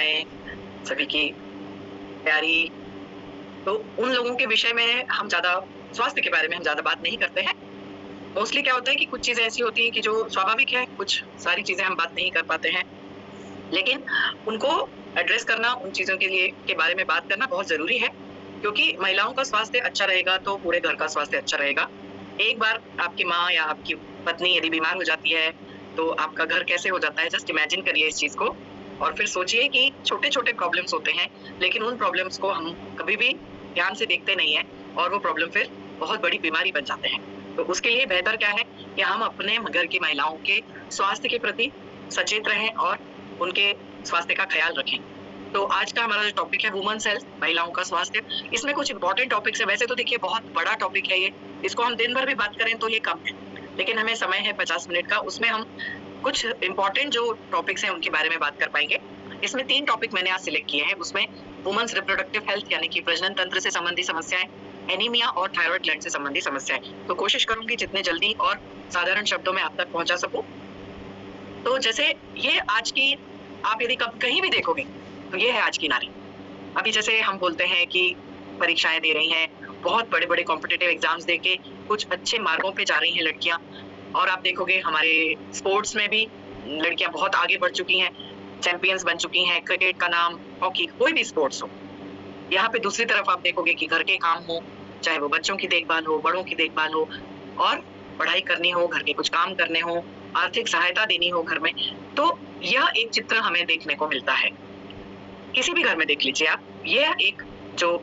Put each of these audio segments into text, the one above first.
महिलाएं, सभी की प्यारी। तो उन लोगों के विषय में हम ज़्यादा स्वास्थ्य के बारे में हम ज़्यादा बात नहीं करते हैं। मोस्टली क्या होता है कि कुछ चीज़ें ऐसी होती हैं कि जो स्वाभाविक है, कुछ सारी चीज़ें हम बात नहीं कर पाते हैं। लेकिन उनको एड्रेस करना, उन चीज़ों के बारे में बात करना बहुत ज़रूरी है, क्योंकि महिलाओं का स्वास्थ्य अच्छा रहेगा तो पूरे घर का स्वास्थ्य अच्छा रहेगा। एक बार आपकी माँ या आपकी पत्नी यदि बीमार हो जाती है, तो आपका घर कैसे हो जाता है, जस्ट इमेजिन करिए इस चीज़ को और फिर सोचिए कि छोटे-छोटे प्रॉब्लम्स होते हैं, लेकिन उन प्रॉब्लम्स को हम कभी भी ध्यान से देखते नहीं हैं और वो प्रॉब्लम फिर बहुत बड़ी बीमारी बन जाते हैं। तो उसके लिए बेहतर क्या है कि हम अपने घर की महिलाओं के स्वास्थ्य के प्रति सचेत रहें और उनके स्वास्थ्य का ख्याल रखें। तो आज का हमारा जो टॉपिक है वुमेन्स हेल्थ, महिलाओं का स्वास्थ्य, इसमें कुछ इंपॉर्टेंट टॉपिक्स है। वैसे तो देखिए बहुत बड़ा टॉपिक है ये, इसको हम दिन भर भी बात करें तो ये कम है, लेकिन हमें समय है 50 मिनट का, उसमें हम कुछ इंपॉर्टेंट जो टॉपिक्स हैं उनके बारे में बात कर पाएंगे। इसमें 3 टॉपिक मैंने आज सिलेक्ट किए हैं। उसमें वुमेन्स रिप्रोडक्टिव हेल्थ यानी कि प्रजनन तंत्र से संबंधी समस्याएं, एनीमिया और थायराइड ग्लैंड से संबंधी समस्याएं। तो कोशिश करूंगी जितने जल्दी और साधारण शब्दों में आप तक पहुंचा सकूं। तो जैसे ये आज की, आप यदि कहीं भी देखोगे तो ये है आज की नारी। अभी जैसे हम बोलते हैं कि परीक्षाएं दे रही हैं, बहुत बड़े-बड़े कॉम्पिटिटिव एग्जाम्स देके कुछ अच्छे मार्गों पे जा रही हैं लड़कियां, और आप देखोगे हमारे स्पोर्ट्स में भी लड़कियां बहुत आगे बढ़ चुकी हैं, चैंपियंस बन चुकी हैं, क्रिकेट का नाम, हॉकी, कोई भी स्पोर्ट्स हो। यहाँ पे दूसरी तरफ आप देखोगे कि घर के काम हो, चाहे वो बच्चों की देखभाल हो, बड़ों की देखभाल हो, और पढ़ाई करनी हो, घर के कुछ काम करने हो, आर्थिक सहायता देनी हो घर में, तो यह एक चित्र हमें देखने को मिलता है। किसी भी घर में देख लीजिए आप, यह एक जो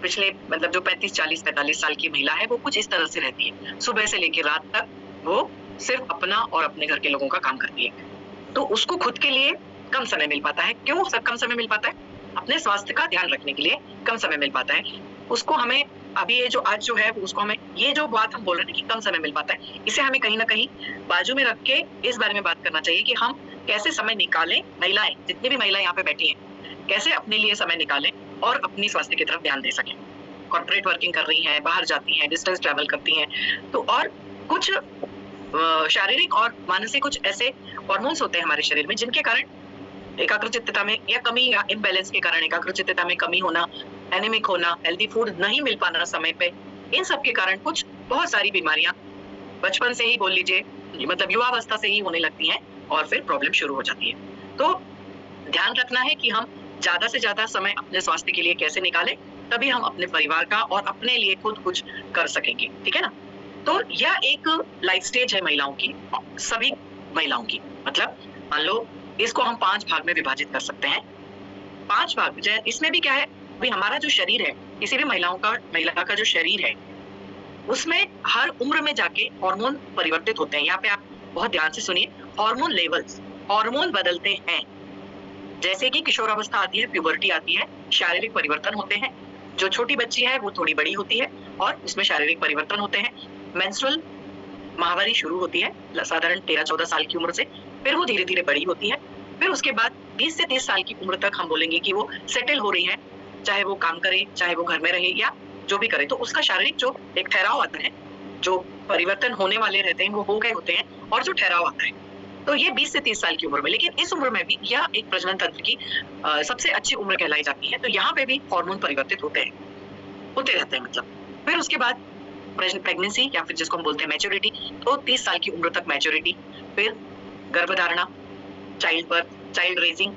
पिछले मतलब जो 35, 40, 45 साल की महिला है वो कुछ इस तरह से रहती है। सुबह से लेकर रात तक वो सिर्फ अपना और अपने घर के लोगों का काम करती है। तो उसको खुद के लिए कम समय मिल पाता है। क्यों सब कम समय मिल पाता है? अपने स्वास्थ्य का ध्यान रखने के लिए कम समय मिल पाता है। उसको हमें अभी ये जो आज जो है उसको हमें ये जो बात हम बोल रहे हैं कि कम समय मिल पाता है, इसे हमें कहीं न कहीं बाजू में रख के इस बारे में बात करना चाहिए कि हम कैसे समय निकालें, महिलाएं, जितनी भी महिलाएं यहाँ पे बैठी हैं, कैसे अपने लिए समय निकालें और अपनी स्वास्थ्य की तरफ ध्यान दे सकें। कॉर्पोरेट वर्किंग कर रही हैं, बाहर जाती हैं, डिस्टेंस ट्रैवल करती हैं, तो और कुछ शारीरिक और मानसिक कुछ ऐसे हार्मोन्स होते हैं हमारे शरीर में जिनके कारण एकाग्रचित्तता में या कमी या इम्बैलेंस के कारण एकाग्रचित्तता में कमी होना, एनीमिक होना, हेल्दी फूड नहीं मिल पाना समय पे, इन सब के कारण कुछ बहुत सारी बीमारियां बचपन से ही बोल लीजिए, मतलब युवावस्था से ही होने लगती हैं और फिर प्रॉब्लम शुरू हो जाती है। तो ध्यान रखना है कि हम ज्यादा से ज्यादा समय अपने स्वास्थ्य के लिए कैसे निकालें, तभी हम अपने परिवार का और अपने लिए खुद कुछ कर सकेंगे, ठीक है ना। तो यह एक लाइफ स्टेज है महिलाओं की, सभी महिलाओं की, मतलब मान लो इसको हम 5 भाग में विभाजित कर सकते हैं। 5 भाग, इसमें भी क्या है, भाई हमारा जो शरीर है, किसी भी महिला का जो शरीर है, उसमें हर उम्र में जाके हार्मोन परिवर्तित होते हैं। यहाँ पे आप बहुत ध्यान से सुनिए, हार्मोन लेवल्स, हार्मोन बदलते हैं। जैसे कि किशोरावस्था आती है, प्यूबर्टी आती है, शारीरिक परिवर्तन होते हैं। जो छोटी बच्ची है वो थोड़ी बड़ी होती है और उसमें शारीरिक परिवर्तन होते हैं। मेंस्ट्रुअल माहवारी शुरू होती है साधारण 13-14 साल की उम्र से, फिर वो धीरे धीरे बड़ी होती है, फिर उसके बाद 20 से 30 साल की उम्र तक हम बोलेंगे कि वो सेटल हो रही है, चाहे वो काम करे, चाहे वो घर में रहे या जो भी करे। तो उसका शारीरिक जो एक ठहराव आता है, जो परिवर्तन होने वाले रहते हैं वो हो गए होते हैं, और जो ठहराव आता है, तो ये 20 से 30 साल की उम्र में। लेकिन इस उम्र में भी यह एक प्रजनन तंत्र की सबसे अच्छी उम्र कहलाई जाती है। तो यहाँ पे भी हार्मोन परिवर्तित होते रहते हैं मतलब। फिर उसके बाद प्रेगनेंसी या फिर जिसको हम बोलते हैं मैच्योरिटी, तो 30 साल की उम्र तक मैच्योरिटी, फिर गर्भधारणा, चाइल्ड बर्थ, चाइल्ड रेजिंग,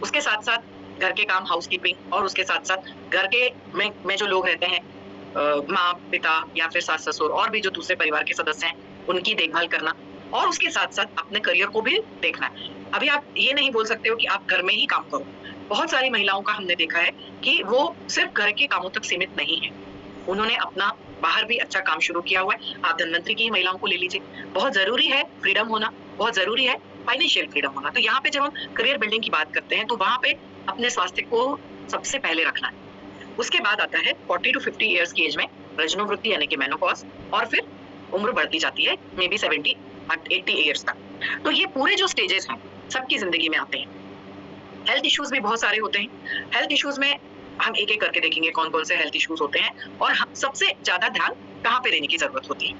उसके साथ साथ घर के काम, हाउसकीपिंग, और उसके साथ साथ घर के में जो लोग रहते हैं, माँ पिता या फिर सास ससुर और भी जो दूसरे परिवार के सदस्य हैं, उनकी देखभाल करना, और उसके साथ साथ अपने करियर को भी देखना है। अभी आप ये नहीं बोल सकते हो कि आप घर में ही काम करो। बहुत सारी महिलाओं का हमने देखा है कि वो सिर्फ घर के कामों तक सीमित नहीं है, उन्होंने अपना बाहर भी अच्छा काम शुरू किया हुआ है। आप धनवंतरी की महिलाओं को ले लीजिए, बहुत जरूरी है फ्रीडम होना, बहुत जरूरी है फाइनेंशियल फ्रीडम होना। तो यहाँ पे जब हम करियर बिल्डिंग की बात करते हैं तो वहां पे अपने स्वास्थ्य को सबसे पहले रखना है। उसके बाद आता है 40 to 50 ईयर्स की एज में रजनोवृत्ति यानी कि मेनोपॉज, और फिर उम्र बढ़ती जाती है मे बी 70 80 ईयर्स तक। तो ये पूरे जो स्टेजेस हैं सबकी जिंदगी में आते हैं। हेल्थ इश्यूज भी बहुत सारे होते हैं। हेल्थ इश्यूज में हम एक एक करके देखेंगे कौन कौन से हेल्थ इश्यूज होते हैं और सबसे ज्यादा ध्यान कहाँ पे देने की जरूरत होती है।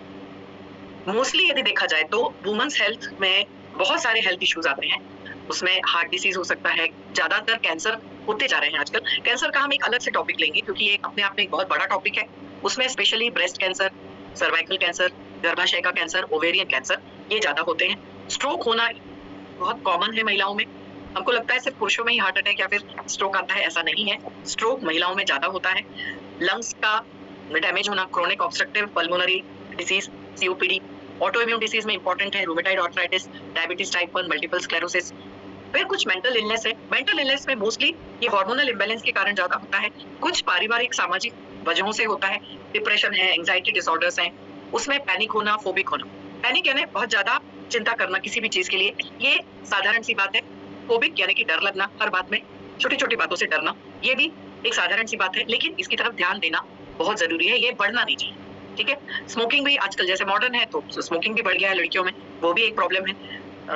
मोस्टली यदि देखा जाए तो वुमेन्स हेल्थ में बहुत सारे हेल्थ इश्यूज आते हैं। उसमें हार्ट डिसीज हो सकता है, ज्यादातर कैंसर होते जा रहे हैं आजकल। कैंसर का हम एक अलग से टॉपिक लेंगे क्योंकि ये अपने आप में एक बहुत बड़ा टॉपिक है। उसमें specially breast cancer, cervical cancer, गर्भाशय का कैंसर, ओवेरियन कैंसर, ये ज्यादा होते हैं। स्ट्रोक होना बहुत कॉमन है महिलाओं में। हमको लगता है सिर्फ पुरुषों में ही हार्ट अटैक या फिर स्ट्रोक आता है, ऐसा नहीं है। स्ट्रोक महिलाओं में ज्यादा होता है। लंग्स का डैमेज होना, chronic obstructive pulmonary disease, COPD, auto immune disease में इंपॉर्टेंट है, rheumatoid arthritis, diabetes type 1, multiple sclerosis. फिर कुछ मेंटल इलनेस है। मेंटल इलनेस में मोस्टली ये हार्मोनल इम्बैलेंस के कारण ज्यादा होता है। कुछ पारिवारिक सामाजिक वजहों से होता है। डिप्रेशन है, एंजाइटी डिसऑर्डर्स हैं, उसमें पैनिक होना, फोबिक होना। पैनिक यानी बहुत ज्यादा चिंता करना किसी भी चीज के लिए, ये साधारण सी बात है। फोबिक यानी कि डर लगना हर बात में, छोटी छोटी बातों से डरना, ये भी एक साधारण सी बात है, लेकिन इसकी तरफ ध्यान देना बहुत जरूरी है। ये बढ़ना नहीं चाहिए, ठीक है। स्मोकिंग भी आजकल जैसे मॉडर्न है तो स्मोकिंग भी बढ़ गया है लड़कियों में, वो भी एक प्रॉब्लम है।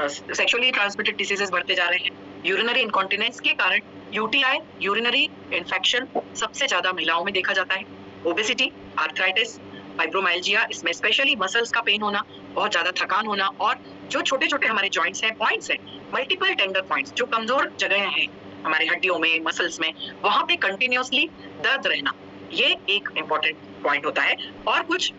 सेक्सुअली ट्रांसमिटेड डिसीजेस बढ़ते जा रहे हैं। यूरिनरी इनकॉन्टिनेंस के कारण यूटीआई, यूरिनरी इन्फेक्शन सबसे ज्यादा महिलाओं में देखा जाता है। ओबेसिटी, आर्थराइटिस, फाइब्रोमाइल्जिया, इसमें स्पेशली मसल्स का पेन होना, बहुत ज्यादा थकान होना, और जो छोटे छोटे हमारे जॉइंट्स हैं, पॉइंट्स हैं, मल्टीपल टेंडर पॉइंट्स, जो कमजोर जगह हैं हमारे हड्डियों में, मसल्स में, वहां पे कंटिन्यूअसली दर्द रहना, ये एक इम्पोर्टेंट पॉइंट होता है। और कुछ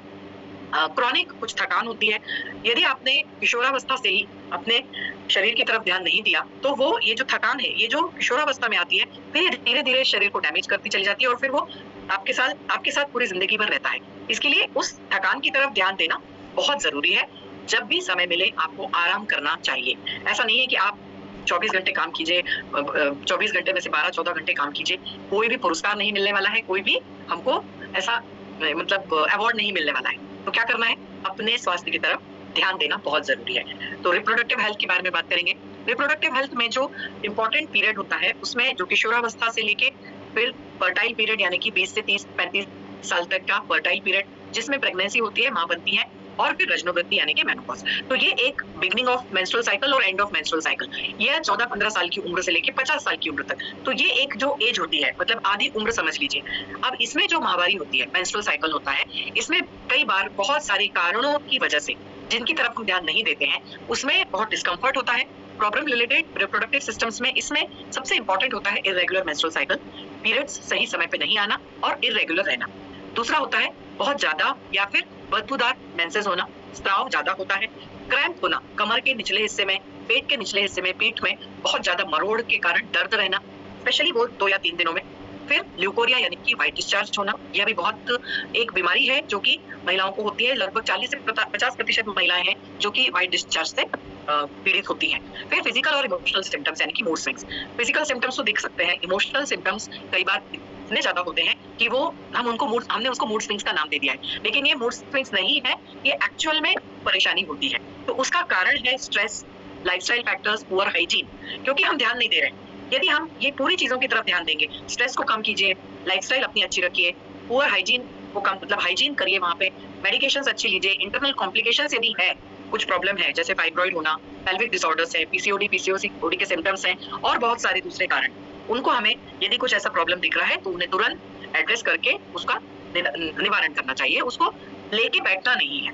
क्रॉनिक कुछ थकान होती है। यदि आपने किशोरावस्था से ही अपने शरीर की तरफ ध्यान नहीं दिया तो वो ये जो थकान है, ये जो किशोरावस्था में आती है, फिर धीरे धीरे शरीर को डैमेज करती चली जाती है और फिर वो आपके साथ पूरी जिंदगी भर रहता है। इसके लिए उस थकान की तरफ ध्यान देना बहुत जरूरी है। जब भी समय मिले आपको आराम करना चाहिए। ऐसा नहीं है कि आप 24 घंटे काम कीजिए, 24 घंटे में से 12-14 घंटे काम कीजिए, कोई भी पुरस्कार नहीं मिलने वाला है, कोई भी हमको ऐसा मतलब अवार्ड नहीं मिलने वाला है। तो क्या करना है, अपने स्वास्थ्य की तरफ ध्यान देना बहुत जरूरी है। तो रिप्रोडक्टिव हेल्थ के बारे में बात करेंगे। रिप्रोडक्टिव हेल्थ में जो इंपॉर्टेंट पीरियड होता है, उसमें जो किशोरावस्था से लेके फिर फर्टाइल पीरियड यानी कि 20 से 30-35 साल तक का फर्टाइल पीरियड, जिसमें प्रेगनेंसी होती है, मां बनती है, और फिर रजनोवृत्ति यानी कि मेनोपॉज। तो ये एक बिगनिंग ऑफ मेंस्ट्रुअल साइकिल और एंड ऑफ मेंस्ट्रुअल साइकिल, ये 14-15 साल की उम्र से लेके 50 साल की उम्र तक। तो ये एक जो एज होती है, मतलब आधी उम्र समझ लीजिए। अब इसमें जो माहवारी होती है, मेंस्ट्रुअल साइकिल होता है, इसमें कई बार बहुत सारे कारणों की वजह से, जिनकी तरफ हम ध्यान नहीं देते हैं, उसमें बहुत डिस्कम्फर्ट होता है। प्रॉब्लम रिलेटेड रिप्रोडक्टिव सिस्टम्स में इसमें सबसे इंपॉर्टेंट होता है इर्रेगुलर मेंस्ट्रुअल साइकिल, पीरियड्स सही समय पे नहीं आना और इर्रेगुलर रहना। दूसरा होता है बहुत ज्यादा या फिर बदबूदार मेंसेस होना, स्त्राव ज्यादा होता है, क्रैम्प होना, कमर के निचले हिस्से में, पेट के निचले हिस्से में, पीठ में बहुत ज्यादा मरोड़ के कारण दर्द रहना, स्पेशली वो 2 या 3 दिनों में। फिर ल्यूकोरिया यानी कि व्हाइट डिस्चार्ज होना, यह भी बहुत एक बीमारी है जो कि महिलाओं को होती है। लगभग 40 से 50% महिलाएं हैं जो कि व्हाइट डिस्चार्ज से पीड़ित होती हैं। फिर फिजिकल और इमोशनल सिम्टम्स यानी कि मूड स्विंग्स। फिजिकल सिम्टम्स तो दिख सकते हैं, इमोशनल सिम्टम्स कई बार इतने ज्यादा होते हैं कि हमने उसको मूड स्विंग्स का नाम दे दिया है, लेकिन ये मूड स्विंग्स नहीं है, ये एक्चुअल में परेशानी होती है। तो उसका कारण है stress, lifestyle factors, poor hygiene, क्योंकि हम ध्यान नहीं दे रहे। यदि हम ये पूरी चीजों की तरफ ध्यान देंगे, स्ट्रेस को कम कीजिए, लाइफस्टाइल अपनी अच्छी रखिए, पुअर हाइजीन को कम, मतलब हाइजीन करिए, वहां पे मेडिकेशंस अच्छी लीजिए, इंटरनल कॉम्प्लिकेशंस यदि है, कुछ प्रॉब्लम है जैसे फाइब्रॉइड होना, पेल्विक डिसऑर्डर्स है, पीसीओडी, पीसीओडी के सिम्टम्स हैं और बहुत सारे दूसरे कारण, उनको हमें यदि कुछ ऐसा प्रॉब्लम दिख रहा है तो उन्हें तुरंत एड्रेस करके उसका निवारण करना चाहिए। उसको लेके बैठना नहीं है,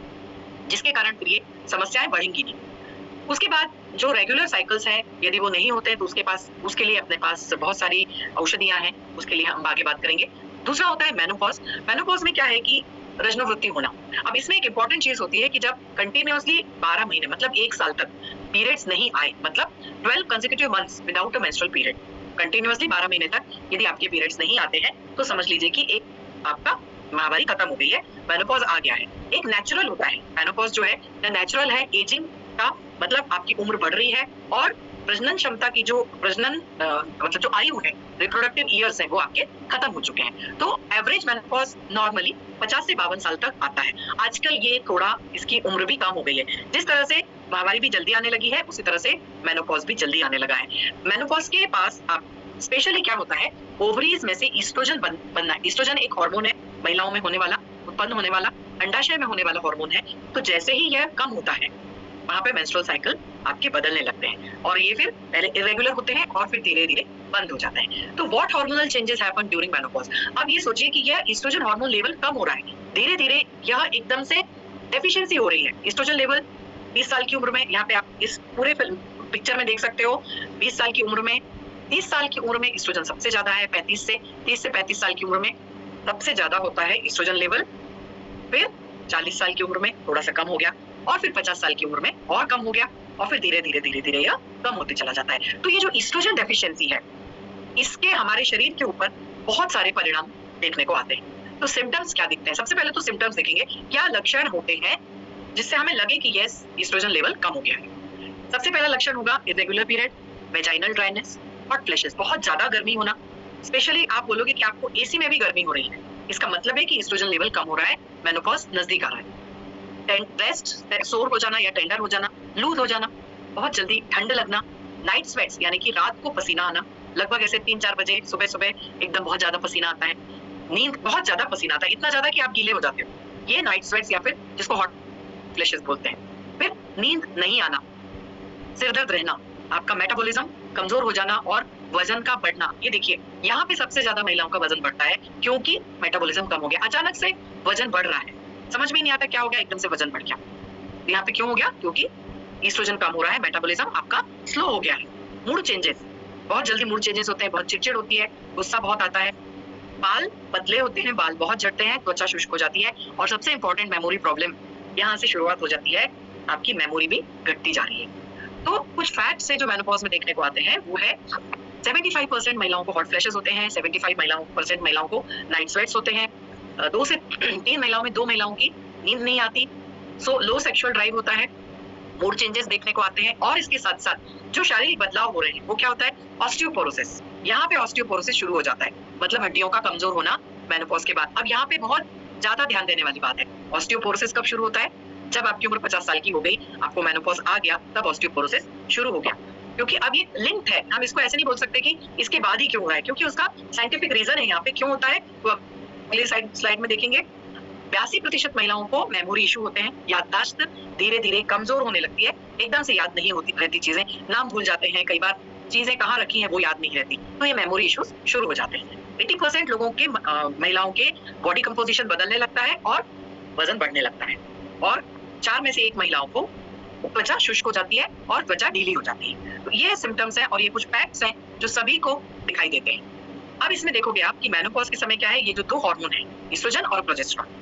जिसके कारण फिर ये समस्याएं बढ़ेंगी नहीं। उसके बाद जो रेगुलर साइकिल्स हैं, यदि वो नहीं होते तो उसके लिए अपने पास बहुत सारी औषधियां हैं, उसके लिए हम आगे बात करेंगे। दूसरा होता है मेनोपॉज। मेनोपॉज में क्या है कि रजनोवृत्ति होना। अब इसमें एक इंपॉर्टेंट चीज होती है कि जब कंटिन्यूअसली 12 महीने मतलब 1 साल तक पीरियड्स नहीं आए, मतलब 12 consecutive months without a menstrual period, continuously 12 महीने तक यदि आपके पीरियड्स नहीं आते हैं तो समझ लीजिए कि एक आपका महामारी खत्म हो गई है, मेनोपॉज आ गया है। एक नेचुरल होता है मेनोपॉज, जो है नेचुरल है, एजिंग का मतलब आपकी उम्र बढ़ रही है और प्रजनन क्षमता की जो मतलब जो आयु है, रिप्रोडक्टिव ईयर्स है, वो आपके खत्म हो चुके हैं। तो एवरेज मेनोपॉज नॉर्मली 50 से 52 साल तक आता है। आजकल ये थोड़ा इसकी उम्र भी कम हो गई है। जिस तरह से महामारी भी जल्दी आने लगी है, उसी तरह से मेनोपॉज भी जल्दी आने लगा है। मेनोपॉज के पास आप स्पेशली क्या होता है, ओवरीज में से ईस्ट्रोजन बनना है। ईस्ट्रोजन एक हार्मोन है, महिलाओं में होने वाला, उत्पन्न होने वाला, अंडाशय में होने वाला हार्मोन है। तो जैसे ही यह कम होता है, वहां पे मेंस्ट्रुअल साइकिल आपके बदलने लगते हैं और ये फिर पहले इरेगुलर होते हैं और फिर धीरे धीरे बंद हो जाते हैं। तो what hormonal changes happen during menopause. अब ये सोचिए कि यह ईस्ट्रोजन हार्मोन लेवल कम हो रहा है, धीरे धीरे यह एकदम से डेफिशिएंसी हो रही है। ईस्ट्रोजन लेवल 20 साल की उम्र में, यहाँ पे आप इस पूरे फिल्म पिक्चर में देख सकते हो 20 साल की उम्र में, 30 साल की उम्र में एस्ट्रोजन सबसे ज्यादा है, 30 से 35 साल की उम्र में सबसे ज्यादा होता है एस्ट्रोजन लेवल, फिर 40 साल की उम्र में थोड़ा सा कम हो गया, और फिर 50 साल की उम्र में और कम हो गया, और फिर धीरे धीरे यह कम होते चला जाता है। तो ये जो एस्ट्रोजन डेफिशिएंसी है, इसके हमारे शरीर के ऊपर बहुत सारे परिणाम देखने को आते हैं। तो सिम्टम्स क्या दिखते हैं? सबसे पहले तो सिम्टम्स देखेंगे, क्या लक्षण होते हैं जिससे हमें लगे कि यस एस्ट्रोजन लेवल कम हो गया है। सबसे पहला लक्षण होगा irregular period, vaginal dryness, hot flashes, बहुत ज्यादा गर्मी होना। स्पेशली आप बोलोगे कि आपको एसी में भी गर्मी हो रही है, इसका मतलब है कि एस्ट्रोजन लेवल कम हो रहा है, मेनोपॉज नजदीक आ रहा है। ब्रेस्ट सोर हो जाना या टेंडर हो जाना, लूज हो जाना, बहुत जल्दी ठंड लगना, नाइट स्वेट्स यानी कि रात को पसीना आना, लगभग ऐसे 3-4 बजे सुबह एकदम बहुत ज्यादा पसीना आता है, नींद बहुत ज्यादा पसीना आता है, इतना ज्यादा कि आप गीले हो जाते हो, ये नाइट स्वेट्स या फिर जिसको हॉट फ्लैशेस बोलते हैं। फिर नींद नहीं आना, सिर दर्द रहना, आपका मेटाबॉलिज्म कमजोर हो जाना और वजन का बढ़ना। ये देखिए यहाँ पे सबसे ज्यादा महिलाओं का वजन बढ़ता है क्योंकि मेटाबॉलिज्म कम हो गया, अचानक से वजन बढ़ रहा है, समझ में नहीं आता क्या हो गया, एकदम से वजन बढ़ गया। यहाँ पे क्यों हो गया? क्योंकि एस्ट्रोजन कम हो रहा है, मेटाबॉलिज्म आपका स्लो हो गया है। मूड चेंजेस, बहुत जल्दी मूड चेंजेस होते हैं, बहुत चिड़चिड़ होती है, गुस्सा बहुत आता है, बाल पतले होते हैं, बाल बहुत झड़ते हैं, त्वचा शुष्क हो जाती है, और सबसे इंपॉर्टेंट मेमोरी प्रॉब्लम यहाँ से शुरुआत हो जाती है, आपकी मेमोरी भी घटती जा रही है। तो कुछ फैक्ट्स है जो मेनोपॉज में देखने को आते हैं, वो है 75% महिलाओं को हॉट फ्लैशेस होते हैं, 75% महिलाओं को नाइट स्वेट्स होते हैं, 2 से 3 महिलाओं में 2 महिलाओं की नींद नहीं आती, सो लो सेक्सुअल ड्राइव होता है, मूड चेंजेस देखने को आते हैं, और इसके साथ साथ जो शारीरिक बदलाव हो रहे हैं वो क्या होता है? ऑस्टियोपोरोसिस। यहाँ पे ऑस्टियोपोरोसिस शुरू हो जाता है, मतलब हड्डियों का कमजोर होना मेनोपॉज के बाद। अब यहाँ पे बहुत ज्यादा ध्यान देने वाली बात है, ऑस्टियोपोरोसिस कब शुरू होता है? जब आपकी उम्र 50 साल की हो गई, आपको मेनोपॉज आ गया, तब ऑस्टियोपोरोसिस शुरू हो गया। क्योंकि अब ये लिंक्ड है, हम इसको ऐसे नहीं बोल सकते कि इसके बाद ही क्यों हो रहा है, क्योंकि उसका साइंटिफिक रीजन है यहाँ पे क्यों होता है, तो अगले स्लाइड में देखेंगे। 82% महिलाओं को मेमोरी इशू होते हैं, याददाश्त धीरे धीरे कमजोर होने लगती है, एकदम से याद नहीं होती रहती चीजें, नाम भूल जाते हैं, कई बार चीजें कहाँ रखी हैं वो याद नहीं रहती, तो ये मेमोरी इश्यूज शुरू हो जाते हैं। 80% लोगों के महिलाओं के बॉडी कंपोजिशन बदलने लगता है और वजन बढ़ने लगता है, और 4 में से 1 महिलाओं को त्वचा शुष्क हो जाती है और त्वचा ढीली हो जाती है। तो ये सिम्टम्स हैं और ये कुछ फैक्ट्स हैं जो सभी को दिखाई देते हैं। अब इसमें देखोगे आप कि मेनोपॉज के समय क्या है, ये जो 2 हार्मोन है, एस्ट्रोजन और प्रोजेस्टेरॉन,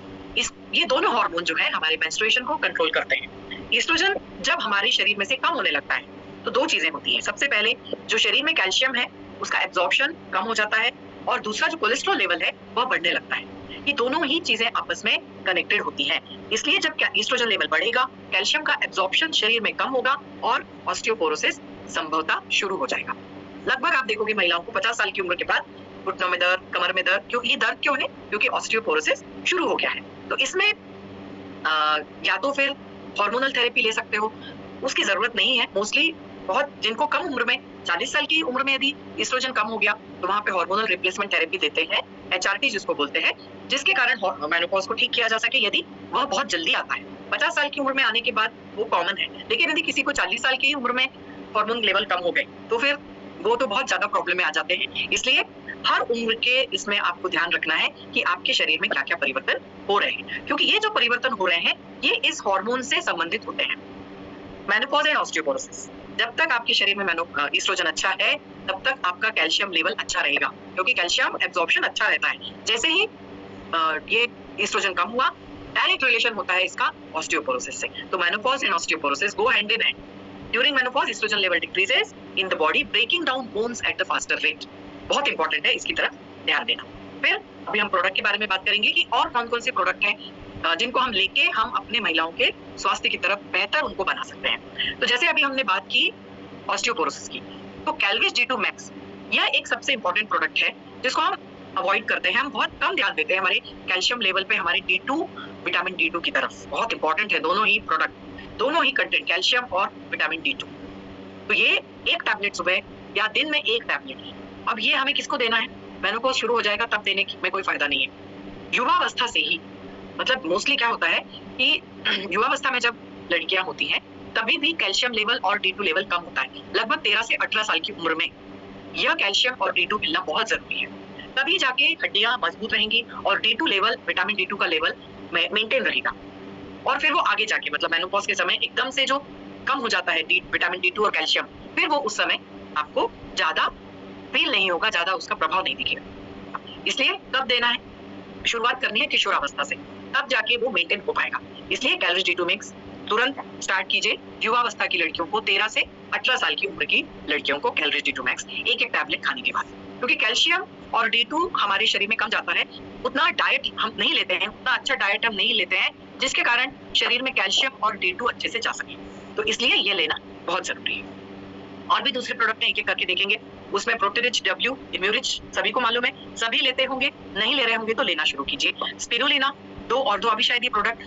ये दोनों हार्मोन जो है हमारे मेंस्ट्रुएशन को कंट्रोल करते हैं। एस्ट्रोजन जब हमारे शरीर में से कम होने लगता है तो 2 चीजें होती हैं, सबसे पहले जो शरीर में कैल्शियम है उसका एब्जॉर्प्शन कम हो जाता है, और दूसरा जो कोलेस्ट्रॉल लेवल है वह बढ़ने लगता है। ये दोनों ही चीजें आपस में कनेक्टेड होती हैं, इसलिए जब एस्ट्रोजन लेवल बढ़ेगा, कैल्शियम का एब्जॉर्प्शन शरीर में कम होगा और ऑस्टियोपोरोसिस संभवतः शुरू हो जाएगा। लगभग आप देखोगे महिलाओं को 50 साल की उम्र के बाद घुटनों में दर्द, कमर में दर्द, क्यों ये दर्द क्यों है? क्योंकि ऑस्टियोपोरोसिस शुरू हो गया है। तो इसमें या तो फिर हार्मोनल थेरेपी ले सकते हो, उसकी जरूरत नहीं है, मोस्टली बहुत जिनको कम उम्र में 40 साल की उम्र में यदि एस्ट्रोजन कम हो गया तो वहां पे हार्मोनल रिप्लेसमेंट थेरेपी देते हैं, HRT जिसको बोलते हैं, जिसके कारण मेनोपॉज को ठीक किया जा सके यदि वह बहुत जल्दी आता है। 50 साल की उम्र में आने के बाद वो कॉमन है, लेकिन यदि किसी को 40 साल की उम्र में हार्मोन लेवल कम हो गए तो फिर वो तो बहुत ज्यादा प्रॉब्लम में आ जाते हैं। इसलिए हर उम्र के इसमें आपको ध्यान रखना है कि आपके शरीर में क्या क्या परिवर्तन हो रहे हैं, क्योंकि ये जो परिवर्तन हो रहे हैं ये इस हार्मोन से संबंधित होते हैं। मेनोपॉज एंड ऑस्टियोपोरोसिस, जब तक आपके शरीर में एस्ट्रोजन अच्छा है तब तक आपका कैल्शियम लेवल अच्छा रहेगा, क्योंकि कैल्शियम एब्जॉर्प्शन अच्छा रहता है। जैसे ही ये एस्ट्रोजन कम हुआ, डायरेक्ट रिलेशन होता है इसका ऑस्टियोपोरोसिस से। तो menopause and osteoporosis go hand in hand. During menopause estrogen level decreases in the body, breaking down bones at the faster rate. बहुत इंपॉर्टेंट है, इसकी तरफ ध्यान देना। फिर अभी हम प्रोडक्ट के बारे में बात करेंगे कि और कौन कौन से प्रोडक्ट हैं जिनको हम लेके हम अपने महिलाओं के स्वास्थ्य की तरफ बेहतर उनको बना सकते हैं। तो जैसे अभी हमने बात की ऑस्टियोपोरोसिस की, तो कैल्विस D2 मैक्स यह एक सबसे इंपॉर्टेंट प्रोडक्ट है जिसको हम अवॉइड करते हैं, हम बहुत कम ध्यान देते हैं हमारे कैल्शियम लेवल पे, हमारे D2 विटामिन D2 की तरफ। बहुत इंपॉर्टेंट है दोनों ही प्रोडक्ट, दोनों ही कंटेंट, कैल्शियम और विटामिन D2। तो ये एक टैबलेट सुबह या दिन में एक टैबलेट। अब ये हमें किसको देना है? मेनोपॉज शुरू हो जाएगा तब देने में कोई फायदा नहीं है, युवावस्था से ही। मतलब मोस्टली क्या होता है कि युवावस्था में जब लड़कियां होती हैं तभी भी कैल्शियम लेवल और D2 लेवल कम होता है। लगभग 13 से 18 साल की उम्र में यह कैल्शियम और D2 मिलना बहुत जरूरी है, तभी जाके हड्डियां मजबूत रहेंगी और D2 लेवल, विटामिन D2 का लेवल मेंटेन रहेगा। और फिर वो आगे जाके मतलब मेनोपॉज के समय एकदम से जो कम हो जाता है विटामिन D2 और कैल्शियम, फिर वो उस समय आपको ज्यादा फील नहीं होगा, ज्यादा उसका प्रभाव नहीं दिखेगा। इसलिए कब देना है? शुरुआत करनी है किशोरावस्था से, तब जाके वो मेंटेन हो पाएगा। इसलिए कैलोरीज D2 मिक्स तुरंत स्टार्ट कीजिए। युवावस्था की लड़कियों को, 13 से 18 साल की उम्र की लड़कियों को कैलोरीज D2 मैक्स एक टैबलेट खाने के बाद, क्योंकि कैल्शियम और D2 हमारे शरीर में कम जाता है, उतना डाइट हम नहीं लेते हैं, उतना अच्छा डाइट हम नहीं लेते हैं, जिसके कारण शरीर में कैल्शियम और D2 अच्छे से जा सके। तो इसलिए ये लेना बहुत जरूरी है। और भी दूसरे प्रोडक्ट हैं, एक-एक करके देखेंगे। उसमें प्रोटीरिच W, इम्यूरिच सभी को मालूम है, सभी लेते होंगे, नहीं ले रहे होंगे तो लेना शुरू कीजिए। स्पिरुलिना 2 और 2 अभी शायद ये प्रोडक्ट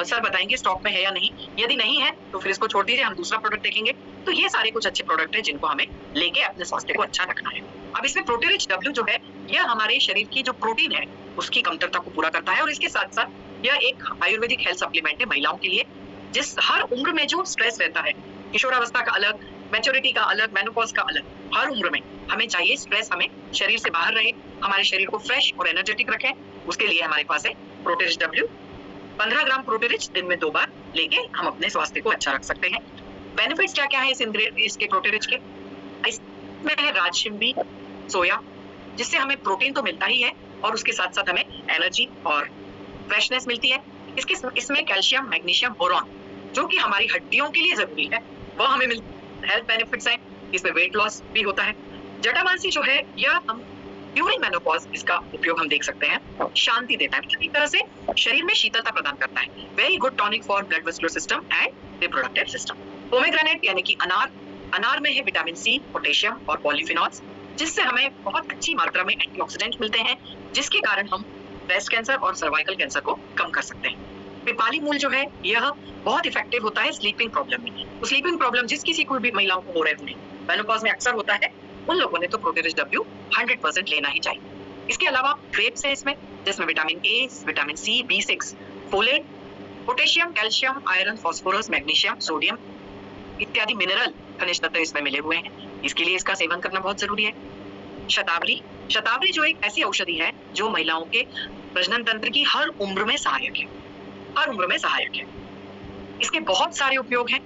सर बताएंगे स्टॉक में है या नहीं। यदि नहीं है तो फिर इसको छोड़ दीजिए, हम दूसरा प्रोडक्ट देखेंगे। तो ये सारे कुछ अच्छे प्रोडक्ट हैं जिनको हमें लेके अपने स्वास्थ्य को अच्छा रखना है। अब इसमें प्रोटीरिच W जो है, यह हमारे शरीर की जो प्रोटीन है उसकी कमतरता को पूरा करता है, और इसके साथ साथ यह एक आयुर्वेदिक हेल्थ सप्लीमेंट है महिलाओं के लिए। जिस हर उम्र में जो स्ट्रेस रहता है, किशोरावस्था का अलग, मैच्योरिटी का अलग, मेनोपॉज का अलग, हर उम्र में हमें चाहिए स्ट्रेस हमें शरीर से बाहर रहे, हमारे शरीर को फ्रेश और एनर्जेटिक रखें। उसके लिए हमारे पास है प्रोटीरिच W। 15 ग्राम प्रोटीरिच दिन में 2 बार लेके हम अपने स्वास्थ्य को अच्छा रख सकते हैं। बेनिफिट्स क्या क्या है इसके प्रोटीरिच के? इसमें है राजशिंबी सोया, जिससे हमें प्रोटीन तो मिलता ही है और उसके साथ साथ हमें एनर्जी और फ्रेशनेस मिलती है। इसमें कैल्शियम, मैग्नीशियम, बोरॉन जो कि हमारी हड्डियों के लिए जरूरी है, वह हमें हेल्थ बेनिफिट्स हैं। इसमें वेट लॉस भी होता है। जटामांसी जो है, यह हम ड्यूरिंग मेनोपॉज इसका उपयोग हम देख सकते हैं। शांति देता है, मतलब एक तरह से शरीर में शीतलता प्रदान करता है। Very good tonic for blood vascular system and reproductive system. Pomegranate यानी कि अनार में है विटामिन C, पोटेशियम और पॉलीफिनॉल्स, जिससे हमें बहुत अच्छी मात्रा में एंटीऑक्सीडेंट मिलते हैं, जिसके कारण हम ब्रेस्ट कैंसर और सर्वाइकल कैंसर को कम कर सकते हैं। पिपाली मूल जो है, यह बहुत इफेक्टिव होता है स्लीपिंग प्रॉब्लम में। तो स्लीपिंग प्रॉब्लम जिस किसी को भी महिलाओं को हो रहे होंगे, मेनोपॉज में अक्सर होता है, उन लोगों ने तो प्रोटीरिच W 100% लेना ही चाहिए। इसके अलावा ग्रेप्स है इसमें, जिसमें vitamin A, vitamin C, B6, folate, potassium, calcium, iron, phosphorus, magnesium, sodium इत्यादि मिनरल खनिज तत्व इसमें मिले हुए हैं। इसके लिए इसका सेवन करना बहुत जरूरी है। शतावरी जो एक ऐसी औषधि है जो महिलाओं के प्रजनन तंत्र की हर उम्र में सहायक है, हर उम्र में सहायक है। इसके बहुत सारे उपयोग हैं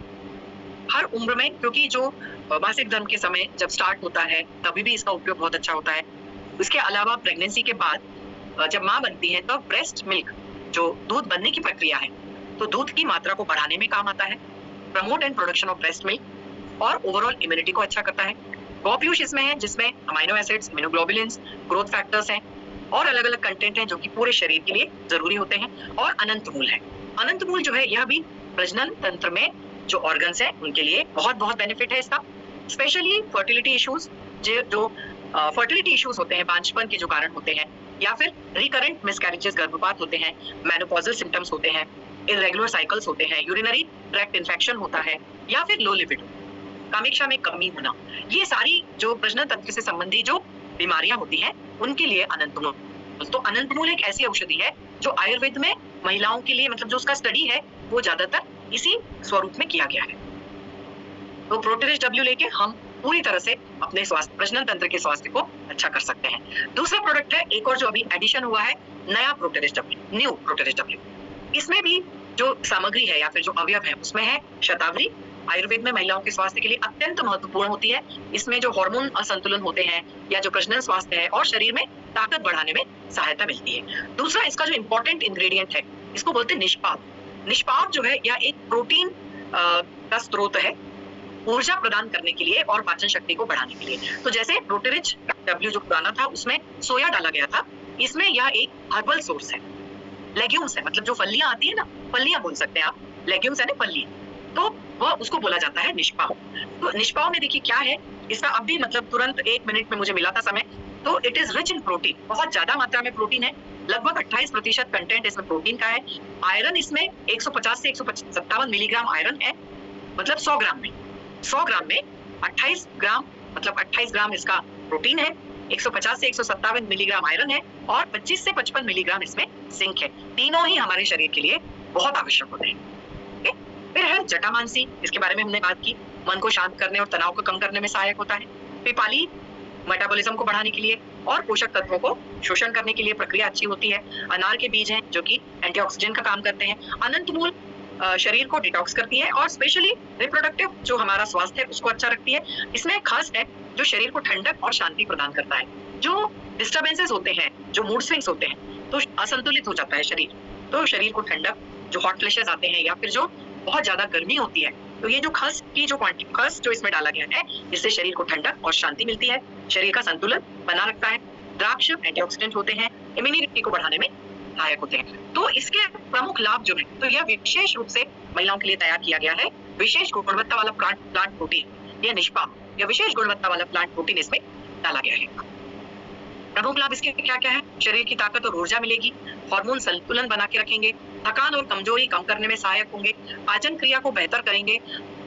हर उम्र में, क्योंकि जो मासिक धर्म के समय जब स्टार्ट होता है तभी भी इसका उपयोग बहुत अच्छा होता है। इसके अलावा प्रेगनेंसी के बाद जब माँ बनती है तब ब्रेस्ट मिल्क जो दूध बनने की प्रक्रिया है, तो दूध की मात्रा को बढ़ाने में काम आता है। Promote and production of breast milk और ओवरऑल इम्यूनिटी को अच्छा करता है। गौपीयूष इसमें है, जिसमें amino acids, immunoglobulins, growth factors हैं और अलग अलग कंटेंट हैं जो कि पूरे शरीर के लिए जरूरी होते हैं। और अनंत मूल है। अनंत मूल जो है, यह भी प्रजनन तंत्र में जो ऑर्गन्स हैं उनके लिए बहुत बहुत बेनिफिट है इसका। स्पेशली फर्टिलिटी इश्यूज, जो फर्टिलिटी इश्यूज होते हैं, बांझपन के जो कारण होते हैं, या फिर रिकरेंट मिसकैरेजेस, गर्भपात होते हैं, मेनोपॉजल सिम्टम्स होते हैं, इरेगुलर साइकिल्स होते हैं, यूरिनरी ट्रैक्ट इन्फेक्शन होता है, या फिर लो लिबिडो, कामेक्षा में कमी होना, ये सारी जो प्रजनन तंत्र से संबंधी जो बीमारियां होती हैं उनके लिए अनंत मूल। तो अनंत मूल एक ऐसी औषधि है जो आयुर्वेद में महिलाओं के लिए, मतलब जो उसका स्टडी है वो ज्यादातर इसी स्वरूप में किया गया है। तो प्रोटीरिच W लेके हम पूरी तरह से अपने स्वास्थ्य, प्रजनन तंत्र के स्वास्थ्य को अच्छा कर सकते हैं। दूसरा प्रोडक्ट है एक और जो अभी एडिशन हुआ है, नया प्रोटीरिच W, न्यू प्रोटीरिच W। इसमें भी जो सामग्री है या फिर जो अवयव है उसमें है शतावरी। आयुर्वेद में महिलाओं के स्वास्थ्य के लिए अत्यंत महत्वपूर्ण होती है। इसमें जो हार्मोन असंतुलन होते हैं या जो प्रजनन स्वास्थ्य है और शरीर में ताकत बढ़ाने में सहायता मिलती है। दूसरा इसका जो इंपॉर्टेंट इंग्रेडिएंट है, इसको बोलते हैं निष्पाप। निष्पाप जो है यह एक प्रोटीन का स्रोत है ऊर्जा प्रदान करने के लिए और पाचन शक्ति को बढ़ाने के लिए। तो जैसे प्रोटीरिच W जो पुराना था उसमें सोया डाला गया था, इसमें यह एक हर्बल सोर्स है, लेग्यूम्स है, मतलब जो फलियां आती है ना, फलियां बोल सकते हैं आप, लेग्यूम्स है ना फलियां, तो वह उसको बोला जाता है निष्पाव। तो निष्पाव में देखिए क्या है इसका, अब भी मतलब तुरंत 1 मिनट में मुझे मिला था समय। तो it is rich in protein, बहुत ज्यादा मात्रा में प्रोटीन है, लगभग 28% कंटेंट इसमें प्रोटीन का है। आयरन इसमें 150 से 157 मिलीग्राम आयरन है, मतलब 100 ग्राम में 28 ग्राम, मतलब 28 ग्राम इसका प्रोटीन है, 150 से 157 मिलीग्राम आयरन है और 25 से 55 मिलीग्राम इसमें जिंक है। तीनों ही हमारे शरीर के लिए बहुत आवश्यक होते हैं। फिर है जटामांसी, इसके बारे में हमने बात की, मन को शांत करने और तनाव को कम करने में सहायक होता है। पिपाली मेटाबॉलिज्म को बढ़ाने के लिए और पोषक तत्वों को शोषण करने के लिए प्रक्रिया अच्छी होती है। अनार के बीज हैं जो कि एंटीऑक्सीडेंट का काम करते हैं। अनंत मूल शरीर को डिटॉक्स करती है और स्पेशली रिप्रोडक्टिव जो हमारा स्वास्थ्य है उसको अच्छा रखती है। इसमें खास है जो शरीर को ठंडक और शांति प्रदान करता है। जो डिस्टर्बेंसेस होते हैं, जो मूड स्विंग्स होते हैं, तो असंतुलित हो जाता है शरीर, तो शरीर को ठंडक, जो हॉट फ्लैशेस आते हैं या फिर जो बहुत ज्यादा गर्मी होती है, तो ये जो खस की जो क्वांटिटी, खस जो इसमें डाला गया है, इससे शरीर को ठंडक और शांति मिलती है, शरीर का संतुलन बना रखता है। द्राक्ष एंटीऑक्सीडेंट होते हैं, इम्यूनिटी को बढ़ाने में सहायक होते हैं। तो इसके प्रमुख लाभ जो है, तो यह विशेष रूप से महिलाओं के लिए तैयार किया गया है। विशेष गुणवत्ता वाला प्लांट प्रोटीन, यह निष्पाप या विशेष गुणवत्ता वाला प्लांट प्रोटीन इसमें डाला गया है। प्रमुख लाभ इसके क्या क्या है? शरीर की ताकत और ऊर्जा मिलेगी, हार्मोन संतुलन बना के रखेंगे, थकान और कमजोरी कम करने में सहायक होंगे, पाचन क्रिया को बेहतर करेंगे,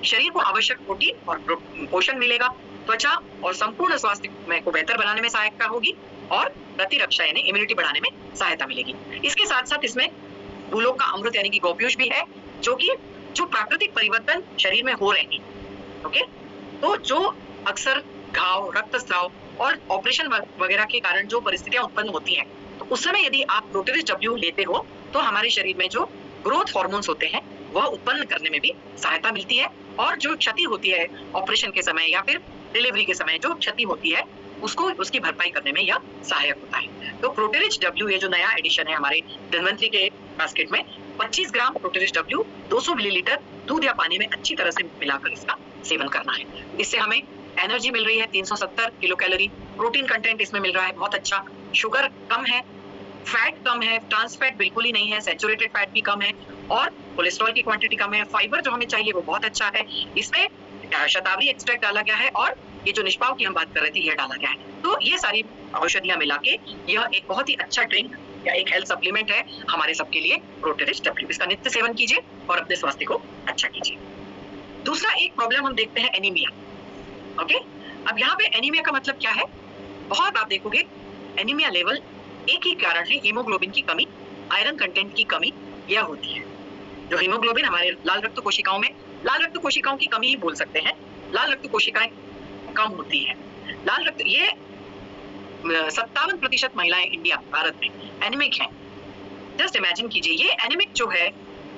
शरीर को आवश्यक प्रोटीन और पोषण मिलेगा, त्वचा और संपूर्ण स्वास्थ्य को बेहतर बनाने में सहायता होगी और प्रतिरक्षा यानी इम्यूनिटी बढ़ाने में सहायता मिलेगी। इसके साथ साथ इसमें भूलोक का अमृत यानी कि गोपीयूष भी है, जो प्राकृतिक परिवर्तन शरीर में हो रहे हैं। ओके, तो जो अक्सर घाव, रक्तस्राव और ऑपरेशन वगैरह के कारण जो परिस्थितियां उत्पन्न होती हैं, तो उस समय यदि आप प्रोटेरिस डब्ल्यू लेते हो तो हमारे शरीर में जो ग्रोथ हार्मोन्स होते हैं वह उत्पन्न करने में भी सहायता मिलती है और जो क्षति होती है ऑपरेशन के समय या फिर डिलीवरी के समय जो क्षति होती है उसको उसकी भरपाई करने में यह सहायक होता है। तो प्रोटेरिच डब्ल्यू ये जो नया एडिशन है हमारे धन्वंतरी के बास्केट में, 25 ग्राम प्रोटेरिच डब्ल्यू 200 मिलीलीटर दूध या पानी में अच्छी तरह से मिलाकर इसका सेवन करना है। इससे हमें एनर्जी मिल रही है 370 किलो कैलोरी, प्रोटीन कंटेंट इसमें मिल रहा है बहुत अच्छा, शुगर कम है, फैट कम है, ट्रांस फैट बिल्कुल ही नहीं है, सैचुरेटेड फैट भी कम है और कोलेस्ट्रॉल की क्वांटिटी कम है, फाइबर जो हमें चाहिए वो बहुत अच्छा है। इसमें शतावरी एक्सट्रैक्ट डाला गया है और ये जो निष्पाव की हम बात कर रहे थे ये डाला गया है। तो ये सारी औषधियां मिला के यह एक बहुत ही अच्छा ड्रिंक या एक हेल्थ सप्लीमेंट है हमारे सबके लिए, प्रोटेरिच डब्ल्यू। इसका नित्य सेवन कीजिए और अपने स्वास्थ्य को अच्छा कीजिए। दूसरा एक प्रॉब्लम हम देखते हैं एनीमिया। ओके, अब यहाँ पे एनीमिया का मतलब क्या है? बहुत आप देखोगे एनीमिया लेवल एक ही कारण है, हीमोग्लोबिन की कमी, आयरन कंटेंट की कमी यह होती है। जो हीमोग्लोबिन हमारे लाल रक्त कोशिकाओं में, लाल रक्त कोशिकाओं की कमी ही बोल सकते हैं, लाल रक्त कोशिकाएं कम होती है। लाल रक्त ये 57% महिलाएं इंडिया भारत में एनीमिक हैं। जस्ट इमेजिन कीजिए, ये एनीमिक जो है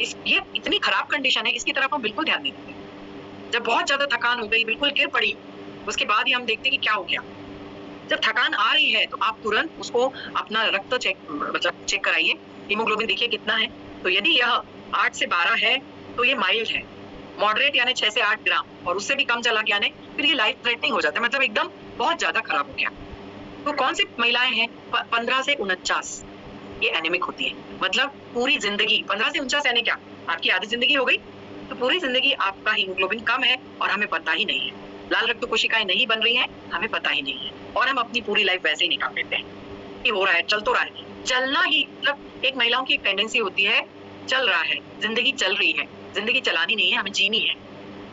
ये इतनी खराब कंडीशन है, इसकी तरफ हम बिल्कुल ध्यान नहीं देते। जब बहुत ज्यादा थकान हो गई, बिल्कुल गिर पड़ी, उसके बाद ही हम देखते हैं कि क्या हो गया। जब थकान आ रही है तो आप तुरंत उसको अपना रक्त चेक कराइए, हीमोग्लोबिन देखिए कितना है। तो यदि यह 8 से 12 है तो ये माइल्ड है, मॉडरेट यानी 6 से 8 ग्राम और उससे भी कम चला गया नहीं फिर ये लाइफ थ्रेटनिंग हो जाता है, मतलब एकदम बहुत ज्यादा खराब हो गया। तो कौन सी महिलाएं हैं? 15 से 49 ये एनीमिक होती है, मतलब पूरी जिंदगी 15 से 49 यानी क्या, आपकी आधी जिंदगी हो गई, तो पूरी जिंदगी आपका हीमोग्लोबिन कम है और हमें पता ही नहीं है, लाल रक्त कोशिकाएं नहीं बन रही हैं, हमें पता ही नहीं है और हम अपनी पूरी लाइफ वैसे ही निकाल देते हैं कि हो रहा है, चल तो रहा है। चलना ही मतलब एक महिलाओं की एक टेंडेंसी होती है, चल रहा है, जिंदगी चल रही है, जिंदगी चलानी नहीं है, हमें जीनी है,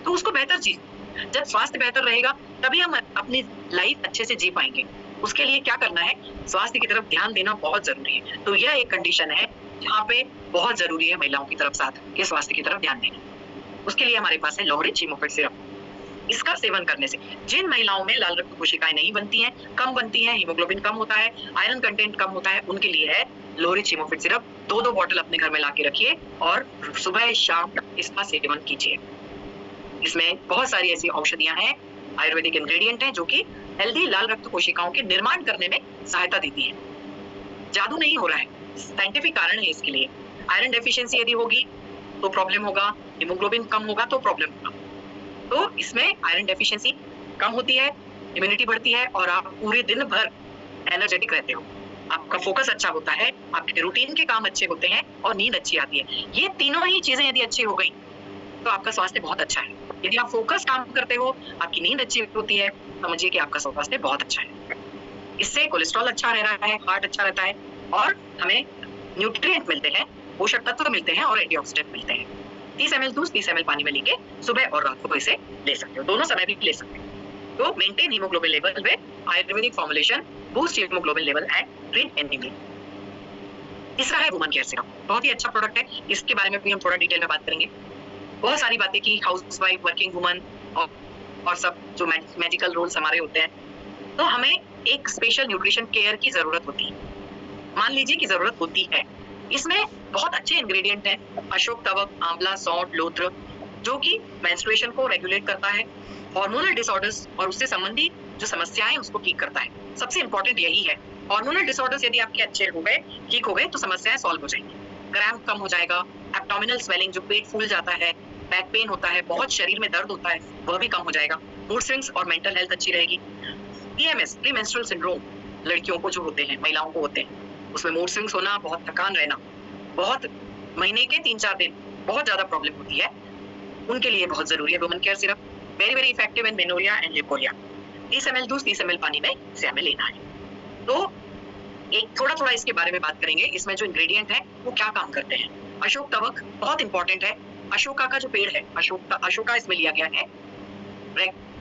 तो उसको बेहतर जी। जब स्वास्थ्य बेहतर रहेगा तभी हम अपनी लाइफ अच्छे से जी पाएंगे। उसके लिए क्या करना है? स्वास्थ्य की तरफ ध्यान देना बहुत जरूरी है। तो यह एक कंडीशन है जहाँ पे बहुत जरूरी है महिलाओं की तरफ साथ के स्वास्थ्य की तरफ ध्यान देना। उसके लिए हमारे पास है लोहरिच हीमोफिट सिरप। इसका सेवन करने से जिन महिलाओं में लाल रक्त कोशिकाएं नहीं बनती हैं, कम बनती हैं, हीमोग्लोबिन कम होता है, आयरन कंटेंट कम होता है, उनके लिए है लोहरिच हीमोफिट सिरप। 2-2 बॉटल अपने घर में ला के रखिए और सुबह शाम इसका सेवन कीजिए। इसमें बहुत सारी ऐसी औषधियां हैं, आयुर्वेदिक इंग्रेडिएंट हैं जो कि हेल्दी लाल रक्त कोशिकाओं के निर्माण करने में सहायता देती है। जादू नहीं हो रहा है, साइंटिफिक कारण है इसके लिए। आयरन डेफिशिएंसी यदि होगी तो प्रॉब्लम होगा, हीमोग्लोबिन कम होगा तो प्रॉब्लम होगा। तो इसमें आयरन डेफिशिएंसी कम होती है, इम्यूनिटी बढ़ती है और आप पूरे दिन भर एनर्जेटिक रहते हो, आपका फोकस अच्छा होता है, आपके रूटीन के काम अच्छे होते हैं और नींद अच्छी आती है। ये तीनों ही चीजें यदि अच्छी हो गई तो आपका स्वास्थ्य बहुत अच्छा है। यदि आप फोकस काम करते हो, आपकी नींद अच्छी होती है, समझिए कि आपका स्वास्थ्य बहुत अच्छा है। इससे कोलेस्ट्रॉल अच्छा रह रहा है, हार्ट अच्छा रहता है और हमें न्यूट्रिएंट मिलते हैं, पोषक तत्व मिलते हैं और एंटीऑक्सीडेंट मिलते हैं। 30 ml दूध 30 ml पानी में लेके सुबह और रात को इसे ले सकते हो, दोनों समय भी ले सकते हो। तो maintain haemoglobin level with Ayurvedic formulation, boost haemoglobin level and treat anaemia. तीसरा है वुमन केयर सिरप, बहुत ही अच्छा प्रोडक्ट है, इसके बारे में भी हम थोड़ा डिटेल में बात करेंगे। बहुत सारी बातें की, हाउसवाइफ, वर्किंग वुमन और सब जो मेडिकल रोल्स हमारे होते हैं, तो हमें एक स्पेशल न्यूट्रिशन केयर की जरूरत होती है। मान लीजिए कि जरूरत होती है, इसमें बहुत अच्छे इंग्रेडिएंट हैं, अशोक तवक, आंवला, सौंठ, लोत्र, जो कि मेंस्ट्रुएशन को रेगुलेट करता है, हार्मोनल डिसऑर्डर्स और उससे संबंधी जो समस्याएं हैं उसको ठीक करता है। सबसे इंपॉर्टेंट यही है। हार्मोनल डिसऑर्डर्स यदि आपके अच्छे हो गए, ठीक हो गए, तो समस्याएं सॉल्व हो जाएंगी। क्रैम्प कम हो जाएगा, एब्डोमिनल स्वेलिंग जो पेट फूल जाता है, बैक पेन होता है, बहुत शरीर में दर्द होता है, वह भी कम हो जाएगा। मूड स्विंग्स और मेंटल हेल्थ अच्छी रहेगी। पीएमएस, प्री मेंस्ट्रुअल सिंड्रोम, लड़कियों को जो होते हैं, महिलाओं को होते हैं, उसमें मूड स्विंग्स होना, बहुत थकान रहना, बहुत महीने के 3-4 दिन बहुत ज्यादा प्रॉब्लम होती है, उनके लिए बहुत जरूरी है women care syrup. Very very effective in menorrhoea and leucorrhoea. 30 ml दूध 30 ml पानी में इसे हमें लेना है। तो एक थोड़ा इसके बारे में बात करेंगे, इसमें जो इंग्रेडिएंट है वो क्या काम करते हैं। अशोक तवक बहुत इंपॉर्टेंट है। अशोका का जो पेड़ है, अशोका इसमें लिया गया है,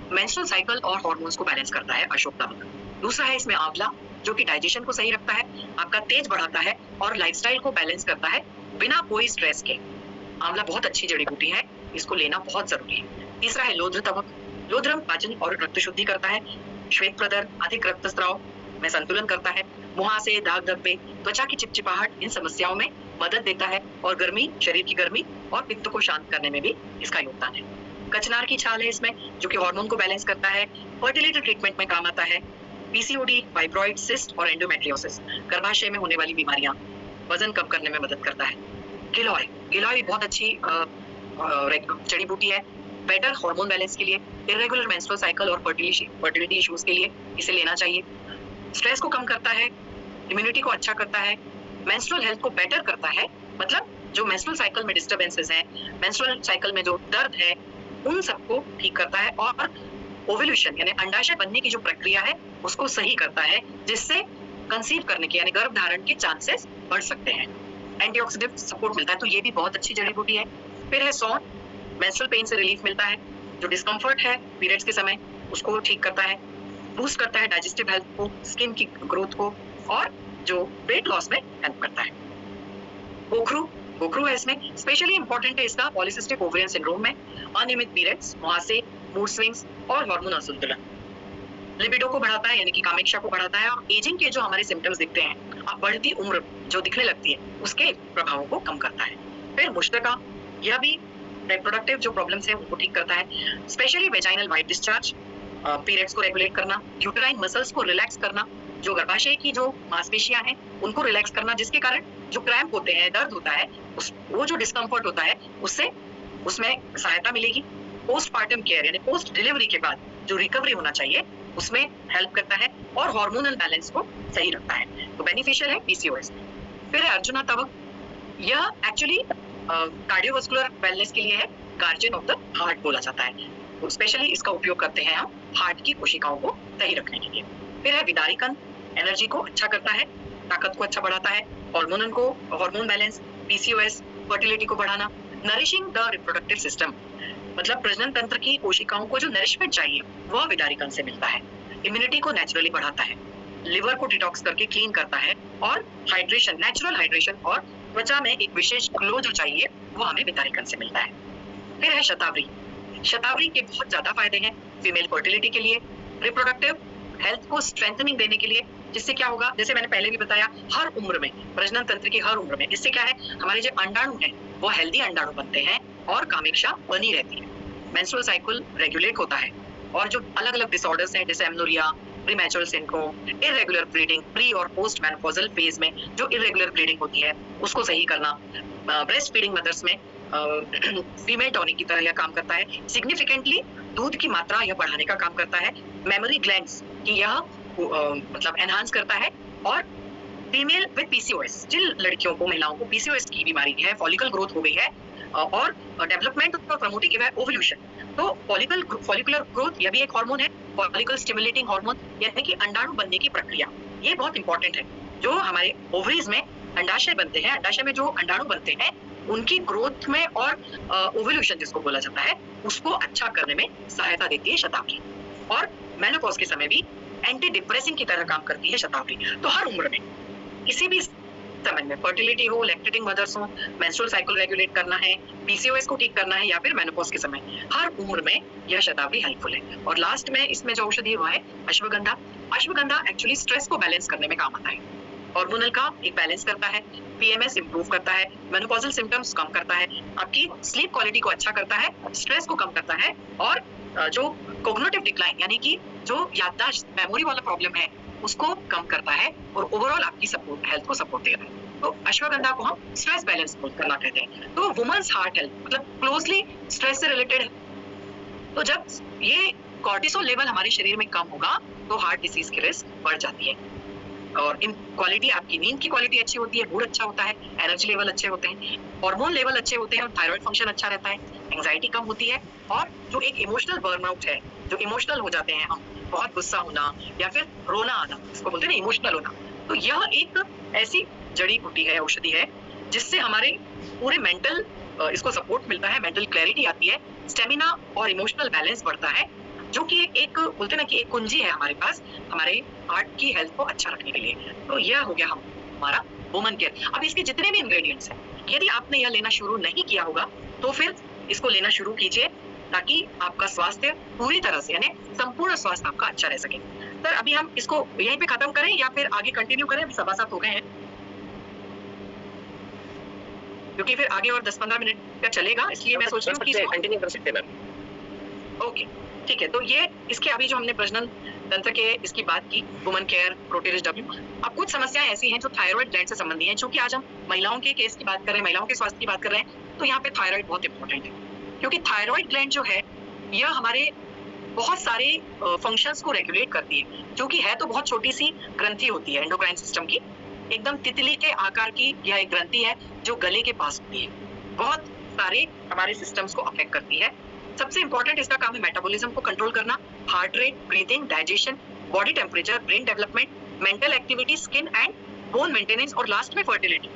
मेंस्ट्रुअल साइकिल और हार्मोन्स को बैलेंस करता है अशोक तवक। दूसरा है इसमें आंवला, जो कि डाइजेशन को सही रखता है, आपका तेज बढ़ाता है और लाइफस्टाइल को बैलेंस करता है बिना कोई स्ट्रेस के। आंवला बहुत अच्छी जड़ी बूटी है, इसको लेना बहुत जरूरी है। तीसरा है लोध्र तवक। लोध्रम पाचन और रक्त शुद्धि करता है, श्वेत प्रदर, अधिक रक्तस्राव में संतुलन करता है, मुहासे, दाग धब्बे, त्वचा की चिपचिपाहट, इन समस्याओं में मदद देता है और गर्मी, शरीर की गर्मी और पित्त को शांत करने में भी इसका योगदान है। कचनार की छाल है इसमें, जो कि हार्मोन को बैलेंस करता है, फर्टिलिटी ट्रीटमेंट में काम आता है। पीसीओडी, फाइब्रॉइड, सिस्ट और एंडोमेट्रियोसिस, गर्भाशय में होने वाली बीमारियां, वजन कम करने में मदद करता है। गिलॉय, गिलॉय बहुत अच्छी जड़ी बूटी है, बेटर हार्मोन बैलेंस के लिए, इरेगुलर मेंस्ट्रुअल साइकिल और फर्टिलिटी इश्यूज के लिए इसे लेना चाहिए। स्ट्रेस को कम करता है, इम्यूनिटी को अच्छा करता है, मेंस्ट्रुअल हेल्थ को बेटर करता है, मतलब जो मेंस्ट्रुअल साइकिल में डिस्टर्बेंसेस हैं, मेंस्ट्रुअल साइकिल में जो दर्द है, उन सबको ठीक करता है और ओव्यूलेशन यानी अंडाशय बनने की जो प्रक्रिया है उसको सही करता है, जिससे कंसीव करने के यानी गर्भ धारण के चांसेस बढ़ सकते हैं। एंटीऑक्सीडेंट सपोर्ट मिलता है, तो ये भी बहुत अच्छी जड़ी बूटी है। फिर है सौंठ, मेंस्ट्रुअल पेन से रिलीफ मिलता है, जो डिस्कम्फर्ट है पीरियड्स के समय उसको ठीक करता है, बूस्ट करता है डाइजेस्टिव हेल्थ को, स्किन की ग्रोथ को और जो वेट लॉस में हेल्प करता है। गोखरू है इसमें, स्पेशली इंपॉर्टेंट है इसका पॉलीसिस्टिक ओवेरियन सिंड्रोम में, अनियमित पीरियड्स, मुहासे, मूड स्विंग्स और हार्मोन असंतुलन। लिबिडो को बढ़ाता है यानी कि कामेक्षा को बढ़ाता है और एजिंग के जो हमारे सिम्टम्स दिखते हैं, अब बढ़ती उम्र जो दिखने लगती है, उसके प्रभावों को कम करता है। फिर मुश्तका, यह भी रिप्रोडक्टिव जो प्रॉब्लम्स है उनको ठीक करता है, specially vaginal white discharge, periods को रेगुलेट करना, यूटेराइन मसल्स को रिलैक्स करना, जो गर्भाशय की जो मांसपेशियां हैं उनको रिलैक्स करना, जिसके कारण जो क्रैम्प होते हैं, दर्द होता है, वो जो डिस्कम्फर्ट होता है उससे उसमें सहायता मिलेगी। पोस्टपार्टम केयर यानी पोस्ट डिलीवरी के बाद जो रिकवरी होना चाहिए उसमें हेल्प करता है और हार्मोनल बैलेंस को सही रखता है, तो बेनिफिशियल है पीसीओएस। फिर है अर्जुना तवक, यह एक्चुअली कार्डियोवास्कुलर वेलनेस के लिए है, गार्जियन ऑफ द हार्ट बोला जाता है, तो स्पेशली इसका उपयोग करते हैं हम हार्ट की कोशिकाओं को सही रखने के लिए। फिर है विदारिकन, एनर्जी को अच्छा करता है, ताकत को अच्छा बढ़ाता है, हार्मोन बैलेंस, पीसीओएस, फर्टिलिटी को बढ़ाना, नरिशिंग द रिप्रोडक्टिव सिस्टम, मतलब प्रजनन तंत्र की कोशिकाओं को जो नरिशमेंट चाहिए वह विदारिकन से मिलता है, इम्यूनिटी को नेचुरली बढ़ाता है, लिवर को डिटॉक्स करके क्लीन करता है और हाइड्रेशन, नेचुरल हाइड्रेशन और त्वचा में एक विशेष ग्लो जो चाहिए वो हमें विदारिकन से मिलता है। फिर है शतावरी, शतावरी के बहुत ज्यादा फायदे हैं फीमेल फर्टिलिटी के लिए, रिप्रोडक्टिव हेल्थ को स्ट्रेंथनिंग देने के लिए, जिससे क्या होगा, जैसे मैंने पहले भी बताया, हर उम्र में, प्रजनन तंत्र की हर उम्र में, इससे क्या है, हमारे जो अंडाणु हैं वो हेल्दी अंडाणु बनते हैं और कामेक्षा बनी रहती है, मेंस्ट्रुअल साइकिल रेगुलेट होता है और जो अलग अलग डिसऑर्डर्स हैं dysmenorrhoea, premature syndrome, irregular bleeding, pre और पोस्ट मेनोपॉजल फेज में जो इरेगुलर ब्लीडिंग होती है उसको सही करना, ब्रेस्ट फीडिंग मदर्स में फीमेल टॉनिक की तरह यह काम करता है, सिग्निफिकेंटली दूध की मात्रा यह बढ़ाने का काम करता है, मेमोरी ग्लैंड्स की यह मतलब एनहांस करता है और फीमेल विद पीसीओएस, जिन लड़कियों को, महिलाओं को पीसीओएस की बीमारी है, फॉलिकल ग्रोथ हो गई है और डेवलपमेंट और प्रमोटिंग है ओव्यूलेशन, तो फॉलिकुलर ग्रोथ यह भी एक हार्मोन है, फॉलिकल स्टिमुलेटिंग हार्मोन, यानी कि अंडाणु बनने की प्रक्रिया, ये बहुत इंपॉर्टेंट है। जो हमारे ओवरीज में अंडाशय बनते हैं, अंडाशय में जो अंडाणु बनते हैं उनकी ग्रोथ में और ओव्यूलेशन जिसको बोला जाता है उसको अच्छा करने में सहायता देती है शतावरी, और मेनोपॉज के समय भी एंटी डिप्रेसिंग की तरह काम करती है शतावरी। तो हर उम्र में, किसी भी समय में, फर्टिलिटी हो, लैक्टेटिंग मदर्स हो, मेंस्ट्रुअल साइकिल रेगुलेट करना है, पीसीओएस को ठीक करना है या फिर मेनोपॉज के समय, हर उम्र में यह शतावरी हेल्पफुल है। और लास्ट में इसमें जो औषधि हुआ है अश्वगंधा, अश्वगंधा एक्चुअली स्ट्रेस को बैलेंस करने में काम आता है हार्मोनल का एक बैलेंस करता है, पीएमएस इंप्रूव करता है, मेनोपॉजल सिम्टम्स कम करता है, आपकी स्लीप क्वालिटी को अच्छा करता है, स्ट्रेस को कम करता है और जो कॉग्निटिव डिक्लाइन यानी कि जो याददाश्त मेमोरी वाला प्रॉब्लम है उसको कम करता है और ओवरऑल आपकी सपोर्ट हेल्थ को सपोर्ट देता है। तो अश्वगंधा को हम स्ट्रेस बैलेंस करना कहते हैं। तो वुमेन्स हार्ट हेल्थ मतलब क्लोजली स्ट्रेस से रिलेटेड है। तो जब ये कॉर्टिसोल लेवल हमारे शरीर में कम होगा तो हार्ट डिसीज की रिस्क बढ़ जाती है और इन क्वालिटी आपकी नींद की क्वालिटी अच्छी होती है, मूड अच्छा होता है, एनर्जी लेवल अच्छे होते हैं, हार्मोन लेवल अच्छे होते हैं और थायराइड फंक्शन अच्छा रहता है, एंजाइटी कम होती है और जो एक इमोशनल बर्नआउट है, जो इमोशनल हो जाते हैं हम, बहुत गुस्सा होना या फिर रोना आना, इसको बोलते हैं ना इमोशनल होना, तो यह एक ऐसी जड़ी बूटी है, औषधि है जिससे हमारे पूरे मेंटल इसको सपोर्ट मिलता है, मेंटल क्लैरिटी आती है, स्टेमिना और इमोशनल बैलेंस बढ़ता है, जो कि एक बोलते ना कि एक कुंजी है हमारे पास हमारे हार्ट की हेल्थ को अच्छा रखने के लिए। तो यह हो गया हमारा वुमन केयर। अब इसके जितने भी इंग्रेडिएंट्स हैं, यदि आपने यह लेना शुरू नहीं किया होगा तो फिर इसको लेना शुरू कीजिए ताकि आपका स्वास्थ्य पूरी तरह से यानी संपूर्ण स्वास्थ्य आपका अच्छा रह सके। सर अभी हम इसको यहीं पे खत्म करें या फिर आगे कंटिन्यू करें? अभी सवा 7 हो गए हैं, क्योंकि फिर आगे और 10-15 मिनट का चलेगा, इसलिए मैं सोच रही हूँ कि इसको कंटिन्यू कर सकते हैं मैम। ओके ठीक है, तो ये इसके अभी जो हमने प्रजनन तंत्र के इसकी बात की, वुमन केयर, प्रोटीरिस डब्ल्यू। अब कुछ समस्याएं ऐसी हैं जो थायराइड ग्लैंड से संबंधी हैं, क्योंकि आज हम महिलाओं के केस की बात कर रहे हैं, महिलाओं के स्वास्थ्य की बात कर रहे हैं, तो यहाँ पे थायराइड बहुत इंपॉर्टेंट है, क्योंकि थायराइड ग्लैंड जो है यह हमारे बहुत सारे फंक्शंस को रेगुलेट करती है, जो कि है तो बहुत छोटी सी ग्रंथि होती है एंडोक्राइन सिस्टम की, एकदम तितली के आकार की यह एक ग्रंथि है जो गले के पास होती है, बहुत सारे हमारे सिस्टम्स को अफेक्ट करती है। सबसे इंपॉर्टेंट इसका काम है मेटाबॉलिज्म को कंट्रोल करना, heart rate, breathing, digestion, body temperature, brain development, mental activity, skin and bone maintenance और लास्ट में फर्टिलिटी।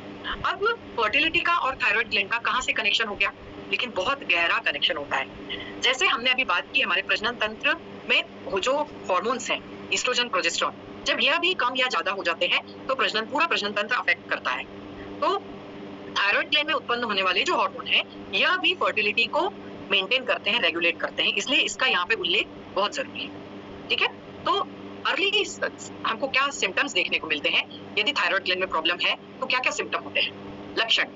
अब फर्टिलिटी का और थायराइड ग्लैंड का कहाँ से कनेक्शन हो गया? लेकिन बहुत गहरा कनेक्शन होता है। जैसे हमने अभी बात की हमारे प्रजनन तंत्र में जो हार्मोन्स हैं, ईस्ट्रोजन, प्रोजेस्टेरोन, जब यह भी कम या ज्यादा हो जाते हैं तो पूरा प्रजनन तंत्र अफेक्ट करता है। तो थायराइड ग्लैंड में उत्पन्न होने वाले जो हार्मोन है यह भी फर्टिलिटी को मेंटेन करते हैं, रेगुलेट करते हैं, इसलिए इसका यहाँ पे उल्लेख बहुत जरूरी है। ठीक है, तो अर्ली हमको क्या सिम्टम्स देखने को मिलते हैं यदि थायराइड ग्लैंड में प्रॉब्लम है तो क्या क्या सिम्टम होते हैं? लक्षण,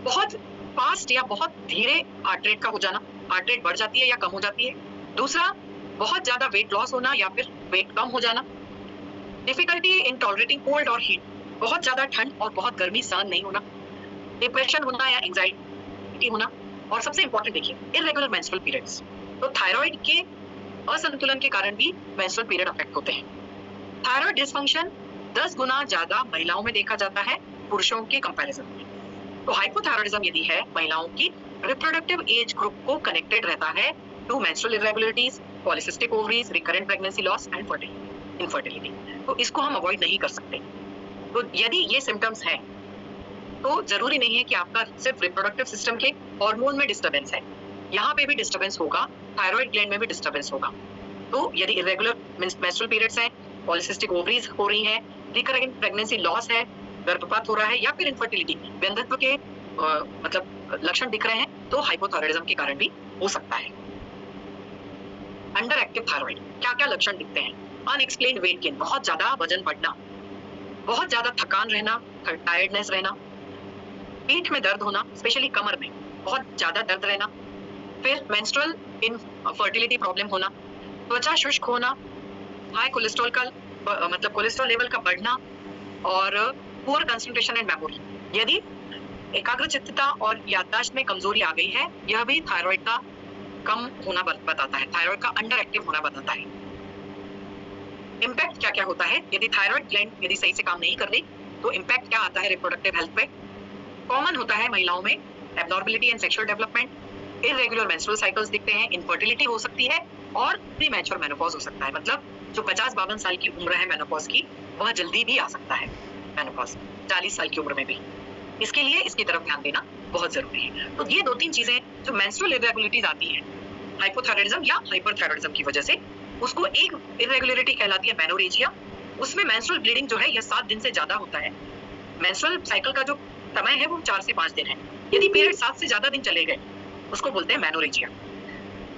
बहुत फास्ट या बहुत धीरे हार्ट रेट का हो जाना, हार्ट रेट बढ़ जाती है या कम हो जाती है। दूसरा, बहुत ज्यादा वेट लॉस होना या फिर वेट कम हो जाना। डिफिकल्टी इन टॉलरेटिंग कोल्ड और हीट, बहुत ज्यादा ठंड और बहुत गर्मी सहन नहीं होना। डिप्रेशन होना या एंजाइटी होना। और सबसे इंपॉर्टेंट देखिए, इरेगुलर मेंस्ट्रुअल पीरियड्स। तो थायराइड के असंतुलन के कारण भी मेंस्ट्रुअल पीरियड अफेक्ट होते हैं। थायराइड डिसफंक्शन 10 गुना ज्यादा महिलाओं में देखा जाता है पुरुषों के कंपैरिजन में। तो हाइपोथायराइडिज्म यदि है महिलाओं की रिप्रोडक्टिव एज ग्रुप को कनेक्टेड रहता है to menstrual irregularities, polycystic ovaries, recurrent pregnancy loss and infertility. तो इसको हम अवॉइड नहीं कर सकते। तो यदि ये सिम्टम्स हैं तो जरूरी नहीं है कि आपका सिर्फ रिप्रोडक्टिव सिस्टम के हार्मोन में डिस्टर्बेंस है, यहाँ पे भी डिस्टर्बेंस होगा, थायराइड ग्लैंड में भी डिस्टर्बेंस होगा। तो यदि इरेगुलर मेंस्ट्रुअल पीरियड्स हैं, पॉलिसिस्टिक ओवरीज हो रही हैं, रिकरेंट प्रेगनेंसी लॉस है, गर्भपात हो रहा है या फिर इनफर्टिलिटी, वंध्यत्व के मतलब लक्षण दिख रहे हैं, तो हाइपोथायराइडिज्म के कारण भी हो सकता है। अंडर एक्टिव थायराइड, क्या क्या लक्षण दिखते हैं? अनएक्सप्लेन्ड वेट गेन, बहुत ज्यादा वजन बढ़ना, बहुत ज्यादा थकान रहना, टायर्डनेस रहना, पीठ में दर्द होना, स्पेशली कमर में बहुत ज्यादा दर्द रहना, फिर मेंस्ट्रुअल इनफर्टिलिटी प्रॉब्लम होना, त्वचा शुष्क होना, हाई कोलेस्ट्रॉल का मतलब कोलेस्ट्रॉल लेवल का बढ़ना और पुअर कंसंट्रेशन एंड मेमोरी। यदि एकाग्रचित्तता और याददाश्त में कमजोरी आ गई है, यह भी थायराइड का कम होना बताता है, थायराइड का अंडर एक्टिव होना बताता है। इम्पैक्ट क्या क्या होता है यदि थायराइड ग्लैंड यदि सही से काम नहीं कर रही, तो इम्पैक्ट क्या आता है रिप्रोडक्टिव हेल्थ पे? कॉमन होता है महिलाओं में abnormality and sexual development, irregular menstrual cycles दिखते हैं, इनफर्टिलिटी हो सकती है और प्रीमैच्योर मेनोपॉज हो सकता है। मतलब जो 50-52 साल की उम्र है मेनोपॉज की, वह जल्दी भी आ सकता है मेनोपॉज 40 साल की उम्र में भी। इसके लिए इसकी तरफ ध्यान देना बहुत जरूरी है। तो ये 2-3 चीजें जो मेंस्ट्रुअल इरेगुलरिटीज आती हैं हाइपोथायराइडिज्म या हाइपरथायराइडिज्म की वजह से, उसको एक इरेगुलरिटी कहलाती है मेनोरेजिया। उसमें मेंस्ट्रुअल ब्लीडिंग जो है यह 7 दिन से ज्यादा होता है। मेंस्ट्रुअल साइकिल का जो समय है वो 4 से 5 दिन है। यदि पीरियड 7 से ज्यादा दिन चले गए उसको बोलते हैं मेनोरेजिया।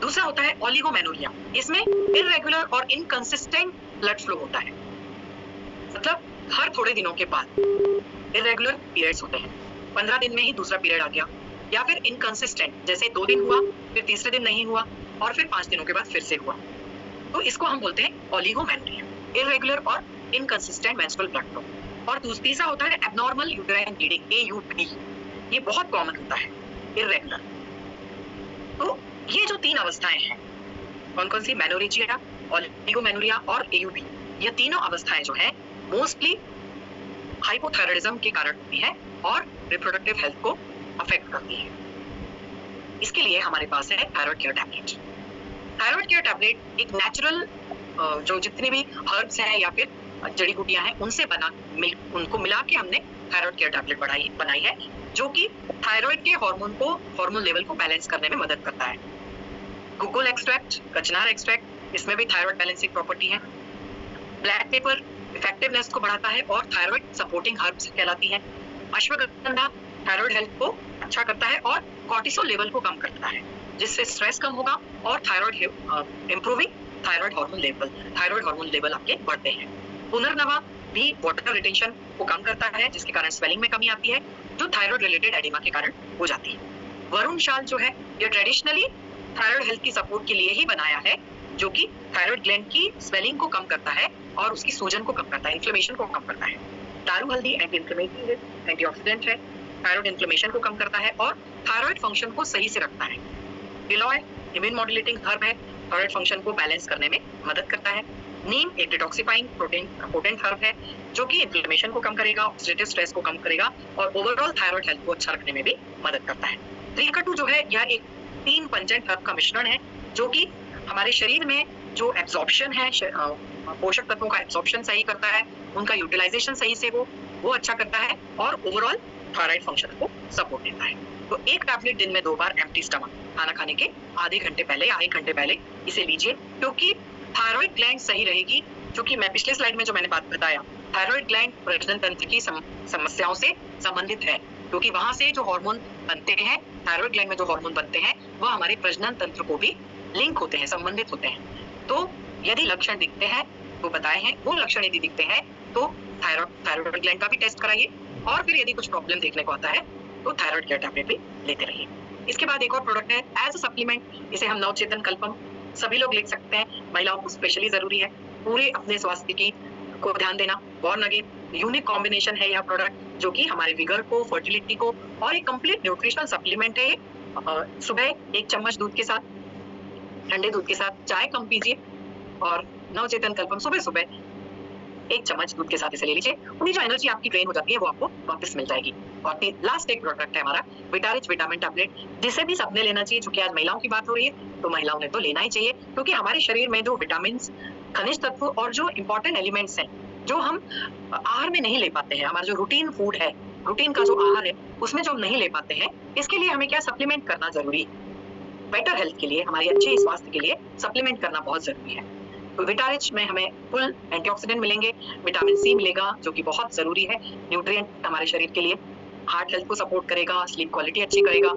दूसरा होता है ओलिगोमेनोरिया, इसमें इरेगुलर और इनकंसिस्टेंट ब्लड फ्लो होता है, मतलब हर थोड़े दिनों के बाद इरेगुलर पीरियड्स होते हैं, 15 दिन में ही दूसरा पीरियड आ गया, या फिर इनकंसिस्टेंट, जैसे 2 दिन हुआ, फिर तीसरे दिन नहीं हुआ और फिर 5 दिनों के बाद फिर से हुआ, तो इसको हम बोलते हैं ओलिगोमेनोरिया, इरेगुलर और इनकंसिस्टेंट मेंस्ट्रुअल ब्लड फ्लो। और तीसरा होता है एब्नॉर्मल यूटेराइन ब्लीडिंग, AUB, ये बहुत कॉमन होता है, इरेगुलर। तो ये जो 3 अवस्थाएं हैं, कौन-कौन सी? मेनोरेजिया, ओलिगोमेनोरिया और AUB, ये तीनों अवस्थाएं जो है मोस्टली हाइपोथायराइडिज्म के कारण होती है और रिप्रोडक्टिव हेल्थ को अफेक्ट करती है। इसके लिए हमारे पास है thyroid care tablet. Thyroid care tablet एक नेचुरल जो जितनी भी हर्ब्स हैं या फिर जड़ी बूटियां हैं उनसे उनको मिला के हमने थायराइड केयर टैबलेट बनाई है, जो कि थायराइड के हार्मोन लेवल को बैलेंस करने में मदद करता है। गुगुल एक्सट्रैक्ट, कचनार एक्सट्रैक्ट, इसमें भी थायराइड बैलेंसिंग प्रॉपर्टी है। ब्लैक पेपर इफेक्टिवनेस को बढ़ाता है और थायराइड सपोर्टिंग हर्ब्स कहलाती है। अश्वगंधा थायराइड हेल्थ को अच्छा करता है और कॉर्टिसोल लेवल को कम करता है, जिससे स्ट्रेस कम होगा और thyroid improving thyroid hormone level आपके बढ़ते हैं। पुनर्नवा भी वाटर रिटेंशन को कम करता है, जिसके कारण स्वेलिंग में कमी आती है, जो थायराइड रिलेटेड एडिमा के कारण हो जाती है। वरुण शाल जो है ये ट्रेडिशनली थायराइड हेल्थ की सपोर्ट के लिए ही बनाया है, जो कि थायराइड ग्लैंड की स्वेलिंग को कम करता है और उसकी सूजन को कम करता है, इन्फ्लेमेशन को कम करता है। दारू हल्दी एंटी इन्फ्लेमेटरी है, एंटीऑक्सीडेंट है, थायराइड इन्फ्लेमेशन को कम करता है और थायराइड फंक्शन को सही से रखता है। गिलोय इम्यून मॉड्यूलेटिंग हर्ब है, थायराइड फंक्शन को बैलेंस करने में मदद करता है। नीम एक डिटॉक्सिफाइंग पोटेंट हर्ब है, जो कि इन्फ्लेमेशन को कम करेगा, ऑक्सीडेटिव स्ट्रेस को कम करेगा और ओवरऑल थायराइड हेल्थ को अच्छा रखने में भी मदद करता है। त्रिकटु जो है यह एक 3 पंचेंट हर्ब का मिश्रण है, जो कि हमारे शरीर में जो एब्जॉर्प्शन है, पोषक तत्वों का एब्जॉर्प्शन सही करता है, उनका यूटिलाइजेशन सही से वो अच्छा करता है और ओवरऑल थायराइड फंक्शन को सपोर्ट देता है। तो एक टैबलेट दिन में 2 बार एम्प्टी स्टमक, खाना खाने के आधे घंटे पहले इसे लीजिए, क्योंकि थायराइड ग्लैंड सही रहेगी। जो कि मैं पिछले स्लाइड में जो मैंने बात बताया, थायराइड ग्लैंड प्रजनन तंत्र की समस्याओं से संबंधित है, क्योंकि वहां से जो हार्मोन बनते हैं, थायराइड ग्लैंड में जो हार्मोन बनते हैं वह हमारे प्रजनन तंत्र को भी लिंक होते हैं, संबंधित होते हैं। तो यदि लक्षण दिखते हैं तो बताए हैं, वो लक्षण यदि दिखते हैं तो थायराइड ग्लैंड का भी टेस्ट कराइए और फिर यदि कुछ प्रॉब्लम देखने को आता है तो थायराइड केयर टैबलेट भी लेते रहिए। इसके बाद एक और प्रोडक्ट है एज अ सप्लीमेंट, इसे हम नवचेतन कल्पम सभी लोग ले सकते हैं, महिलाओं को स्पेशली जरूरी है। पूरे अपने स्वास्थ्य की को ध्यान देना। बॉर्न अगेन यूनिक कॉम्बिनेशन है यह प्रोडक्ट, जो कि हमारे विगर को, फर्टिलिटी को और एक कंप्लीट न्यूट्रिशनल सप्लीमेंट है। सुबह 1 चम्मच दूध के साथ, ठंडे दूध के साथ चाय कम पीजिए और नवचेतन कल्पम सुबह 1 चम्मच दूध के साथ इसे ले लीजिए। उन्हीं जो एनर्जी आपकी ड्रेन हो जाती है वो आपको वापस मिल जाएगी। और लास्ट एक प्रोडक्ट है हमारा विटारिच विटामिन टैबलेट, जिसे भी सबने लेना चाहिए। चूंकि आज महिलाओं की बात हो रही है तो महिलाओं ने तो लेना ही चाहिए, क्योंकि हमारे शरीर में जो विटामिन, खनिज तत्व और जो इंपॉर्टेंट एलिमेंट्स हैं जो हम आहार में नहीं ले पाते हैं, हमारा जो रूटीन फूड है, रूटीन का जो आहार है उसमें जो हम नहीं ले पाते हैं, इसके लिए हमें क्या सप्लीमेंट करना जरूरी है। बेटर हेल्थ के लिए, हमारे अच्छे स्वास्थ्य के लिए सप्लीमेंट करना बहुत जरूरी है। तो विटारिच में हमें फुल एंटीऑक्सीडेंट मिलेंगे, विटामिन सी मिलेगा जो कि बहुत जरूरी है, न्यूट्रिएंट हमारे शरीर के लिए, हार्ट हेल्थ को सपोर्ट करेगा, स्लीप क्वालिटी अच्छी करेगा,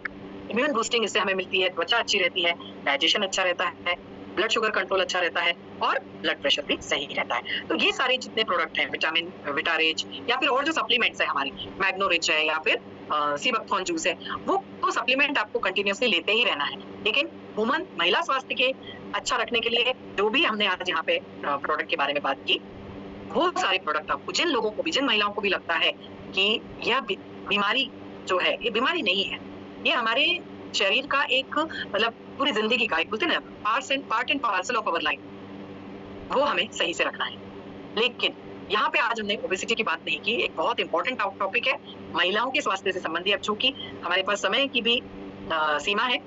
इम्यून बूस्टिंग इससे हमें मिलती है, त्वचा अच्छी रहती है, डाइजेशन अच्छा रहता है, ब्लड शुगर कंट्रोल अच्छा रहता है और ब्लड प्रेशर भी सही रहता है। तो ये सारे जितने प्रोडक्ट हैं, विटामिन विटारिच या फिर और जो सप्लीमेंट्स है हमारी, मैग्नोरिच है या फिर सीबकथॉर्न जूस है, वो तो सप्लीमेंट आपको कंटिन्यूअसली लेते ही रहना है। लेकिन वुमन, महिला स्वास्थ्य के अच्छा रखने के लिए जो भी हमने आज यहाँ पे प्रोडक्ट के बारे में बात की, वो सारे प्रोडक्ट आपको, जिन लोगों को भी, जिन महिलाओं को भी लगता है कि यह बीमारी जो है ये बीमारी नहीं है, ये हमारे शरीर का एक मतलब पूरी जिंदगी का एक, बोलते हैं ना, part and parcel of our life, वो हमें सही से रखना है। लेकिन यहाँ पे आज हमने ओबेसिटी की बात नहीं की, एक बहुत इंपॉर्टेंट टॉपिक है महिलाओं के स्वास्थ्य से संबंधी। अब चूंकि हमारे पास समय की भी सीमा है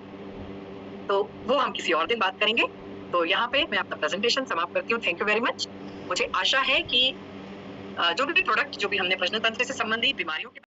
तो वो हम किसी और दिन बात करेंगे। तो यहाँ पे मैं अपना प्रेजेंटेशन समाप्त करती हूँ। Thank you very much. मुझे आशा है कि जो भी प्रोडक्ट, जो भी हमने प्रजनन तंत्र से संबंधी बीमारियों के